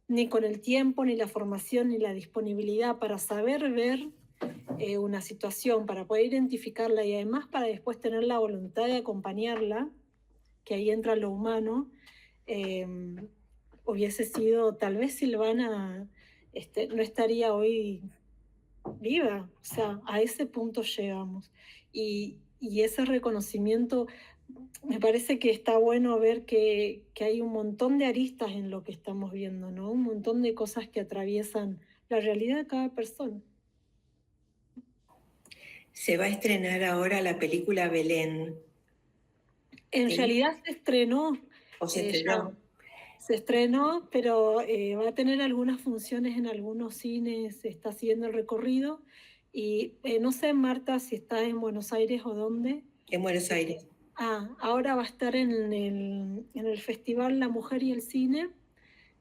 S4: ni con el tiempo, ni la formación, ni la disponibilidad para saber ver una situación, para poder identificarla y además para después tener la voluntad de acompañarla, que ahí entra lo humano, hubiese sido, tal vez Silvana no estaría hoy viva, o sea, a ese punto llegamos. Y ese reconocimiento, me parece que está bueno ver que hay un montón de aristas en lo que estamos viendo, ¿no? Un montón de cosas que atraviesan la realidad de cada persona.
S7: Se va a estrenar ahora la película Belén.
S4: En realidad se estrenó.
S7: ¿O se estrenó?
S4: Se estrenó, pero va a tener algunas funciones en algunos cines, se está siguiendo el recorrido. Y no sé, Marta, si está en Buenos Aires o dónde.
S7: En Buenos Aires.
S4: Ahora va a estar en el Festival La Mujer y el Cine,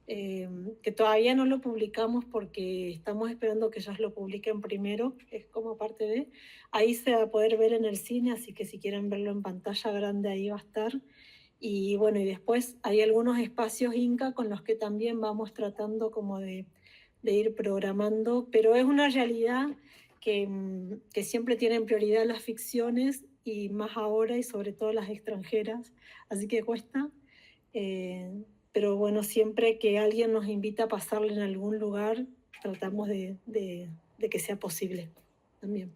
S4: que todavía no lo publicamos porque estamos esperando que ellos lo publiquen primero, es como parte de... Ahí se va a poder ver en el cine, así que si quieren verlo en pantalla grande, ahí va a estar. Y bueno, y después hay algunos espacios Inca con los que también vamos tratando como de ir programando, pero es una realidad que siempre tienen prioridad las ficciones y más ahora y sobre todo las extranjeras, así que cuesta. Pero bueno, siempre que alguien nos invita a pasarle en algún lugar, tratamos de que sea posible también.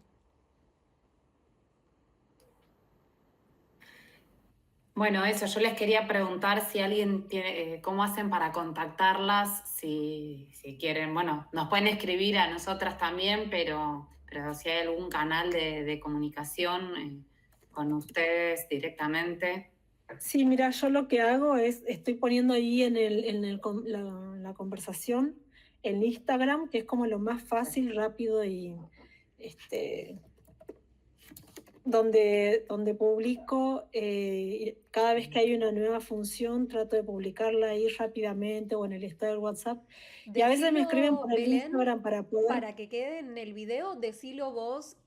S1: Bueno, eso, yo les quería preguntar si alguien tiene, cómo hacen para contactarlas, si quieren, bueno, nos pueden escribir a nosotras también, pero si hay algún canal de comunicación con ustedes directamente.
S4: Sí, mira, yo lo que hago es, estoy poniendo ahí la conversación en Instagram, que es como lo más fácil, rápido y donde publico, cada vez que hay una nueva función, trato de publicarla ahí rápidamente o en el estado del WhatsApp. Y a veces me escriben por el
S3: Belén,
S4: Instagram para poder...
S3: para que quede en el video, decilo vos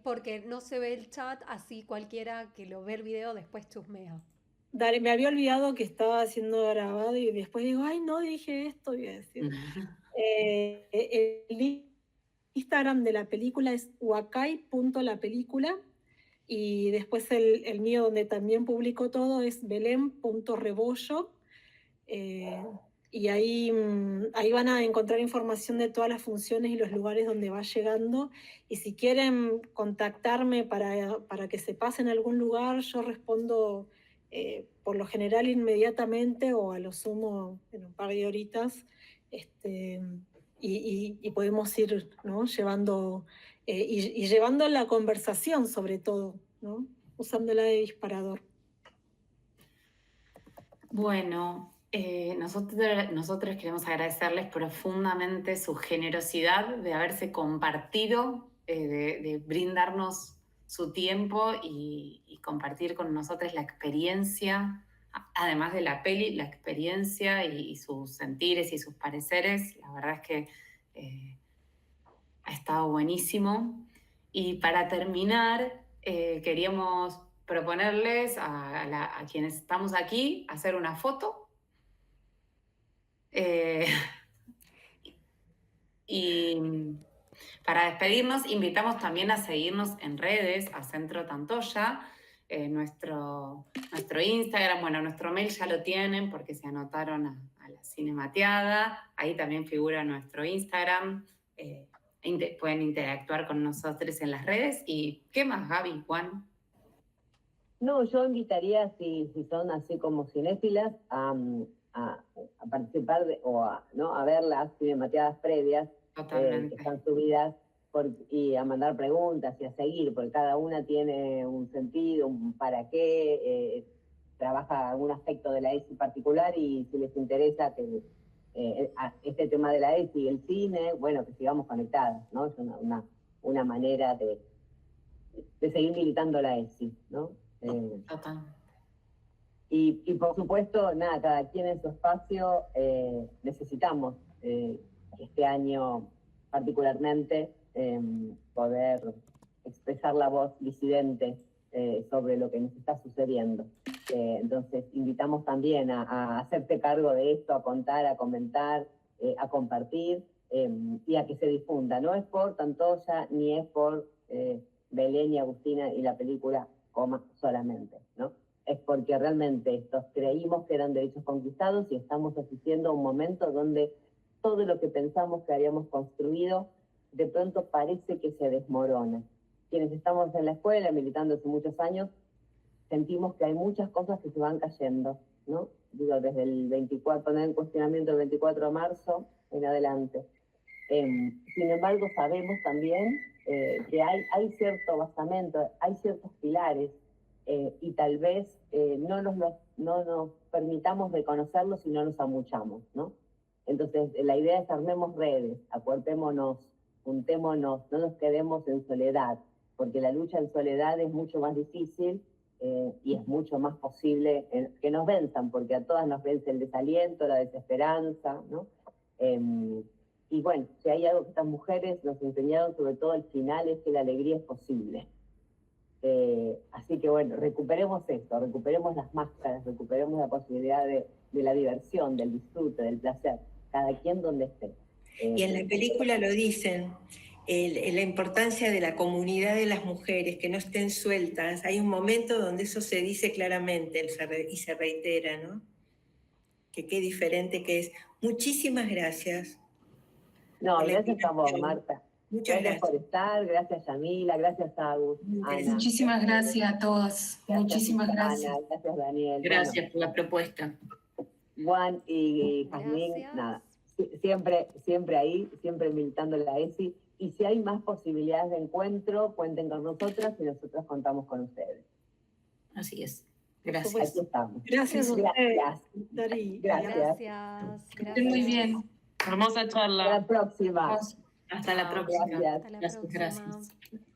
S3: porque no se ve el chat, así cualquiera que lo ve el video después chusmea.
S4: Dale, me había olvidado que estaba siendo grabado y después digo, ay, no dije esto, voy a decir. El Instagram de la película es huacay.lapelícula y después el mío donde también publico todo es belén.rebollo y ahí van a encontrar información de todas las funciones y los lugares donde va llegando y si quieren contactarme para que se pasen a algún lugar, yo respondo por lo general inmediatamente o a lo sumo en un par de horitas y podemos ir, ¿no? llevando y llevando la conversación sobre todo, ¿no? Usándola de disparador.
S1: Bueno, nosotros queremos agradecerles profundamente su generosidad de haberse compartido, de brindarnos su tiempo y compartir con nosotros la experiencia, además de la peli, la experiencia y sus sentires y sus pareceres. La verdad es que ha estado buenísimo. Y para terminar, queríamos proponerles a quienes estamos aquí hacer una foto. Y para despedirnos, invitamos también a seguirnos en redes, a Centro Tantoya, nuestro Instagram, bueno, nuestro mail ya lo tienen porque se anotaron a la Cinemateada, ahí también figura nuestro Instagram, pueden interactuar con nosotros en las redes. ¿Y qué más, Gaby, Juan?
S2: No, yo invitaría, si son así como cinéfilas, a participar ¿no? a ver las cinemateadas previas que están subidas y a mandar preguntas y a seguir, porque cada una tiene un sentido, un para qué, trabaja algún aspecto de la ESI particular y si les interesa que este tema de la ESI y el cine, bueno, que sigamos conectadas, ¿no? Es una manera de seguir militando la ESI, ¿no? Y por supuesto, nada, cada quien en su espacio necesitamos este año particularmente poder expresar la voz disidente sobre lo que nos está sucediendo. Entonces, invitamos también a hacerte cargo de esto, a contar, a comentar, a compartir y a que se difunda. No es por Tantoya ni es por Belén y Agustina y la película solamente, ¿no? Es porque realmente estos creímos que eran derechos conquistados y estamos asistiendo a un momento donde todo lo que pensamos que habíamos construido de pronto parece que se desmorona. Quienes estamos en la escuela militando hace muchos años sentimos que hay muchas cosas que se van cayendo, ¿no? Digo, desde el 24, poner en cuestionamiento el 24 de marzo en adelante. Sin embargo, sabemos también que hay cierto basamento, hay ciertos pilares y tal vez no nos permitamos reconocerlos y no nos amuchamos, ¿no? Entonces, la idea es armemos redes, acuerpémonos, juntémonos, no nos quedemos en soledad, porque la lucha en soledad es mucho más difícil y es mucho más posible que nos venzan, porque a todas nos vence el desaliento, la desesperanza, ¿no? Y bueno, si hay algo que estas mujeres nos enseñaron, sobre todo al final, es que la alegría es posible. Así que bueno, recuperemos esto, recuperemos las máscaras, recuperemos la posibilidad de la diversión, del disfrute, del placer, cada quien donde esté.
S7: Y en la película lo dicen, la importancia de la comunidad de las mujeres, que no estén sueltas. Hay un momento donde eso se dice claramente y se reitera, ¿no? Que qué diferente que es. Muchísimas gracias.
S2: No, gracias a vos, Marta.
S7: Muchas
S2: Gracias por
S7: gracias.
S2: estar, gracias Yamila, gracias Agus, Ana.
S9: Muchísimas gracias a todos. Muchísimas gracias.
S2: Ana, gracias Daniel.
S8: Gracias por la propuesta.
S2: Juan y Jazmín,
S3: Gracias.
S2: nada, siempre ahí, siempre militando la ESI. Y si hay más posibilidades de encuentro, cuenten con nosotras y nosotros contamos con ustedes.
S8: Así es. Gracias.
S2: Aquí estamos.
S4: Gracias a ustedes,
S2: Gracias.
S4: Dari.
S2: Gracias.
S3: Gracias.
S9: Estén muy bien.
S5: Hermosa charla.
S2: Hasta la próxima.
S8: Hasta la próxima.
S2: Gracias.
S3: Hasta la
S8: Gracias.
S3: próxima.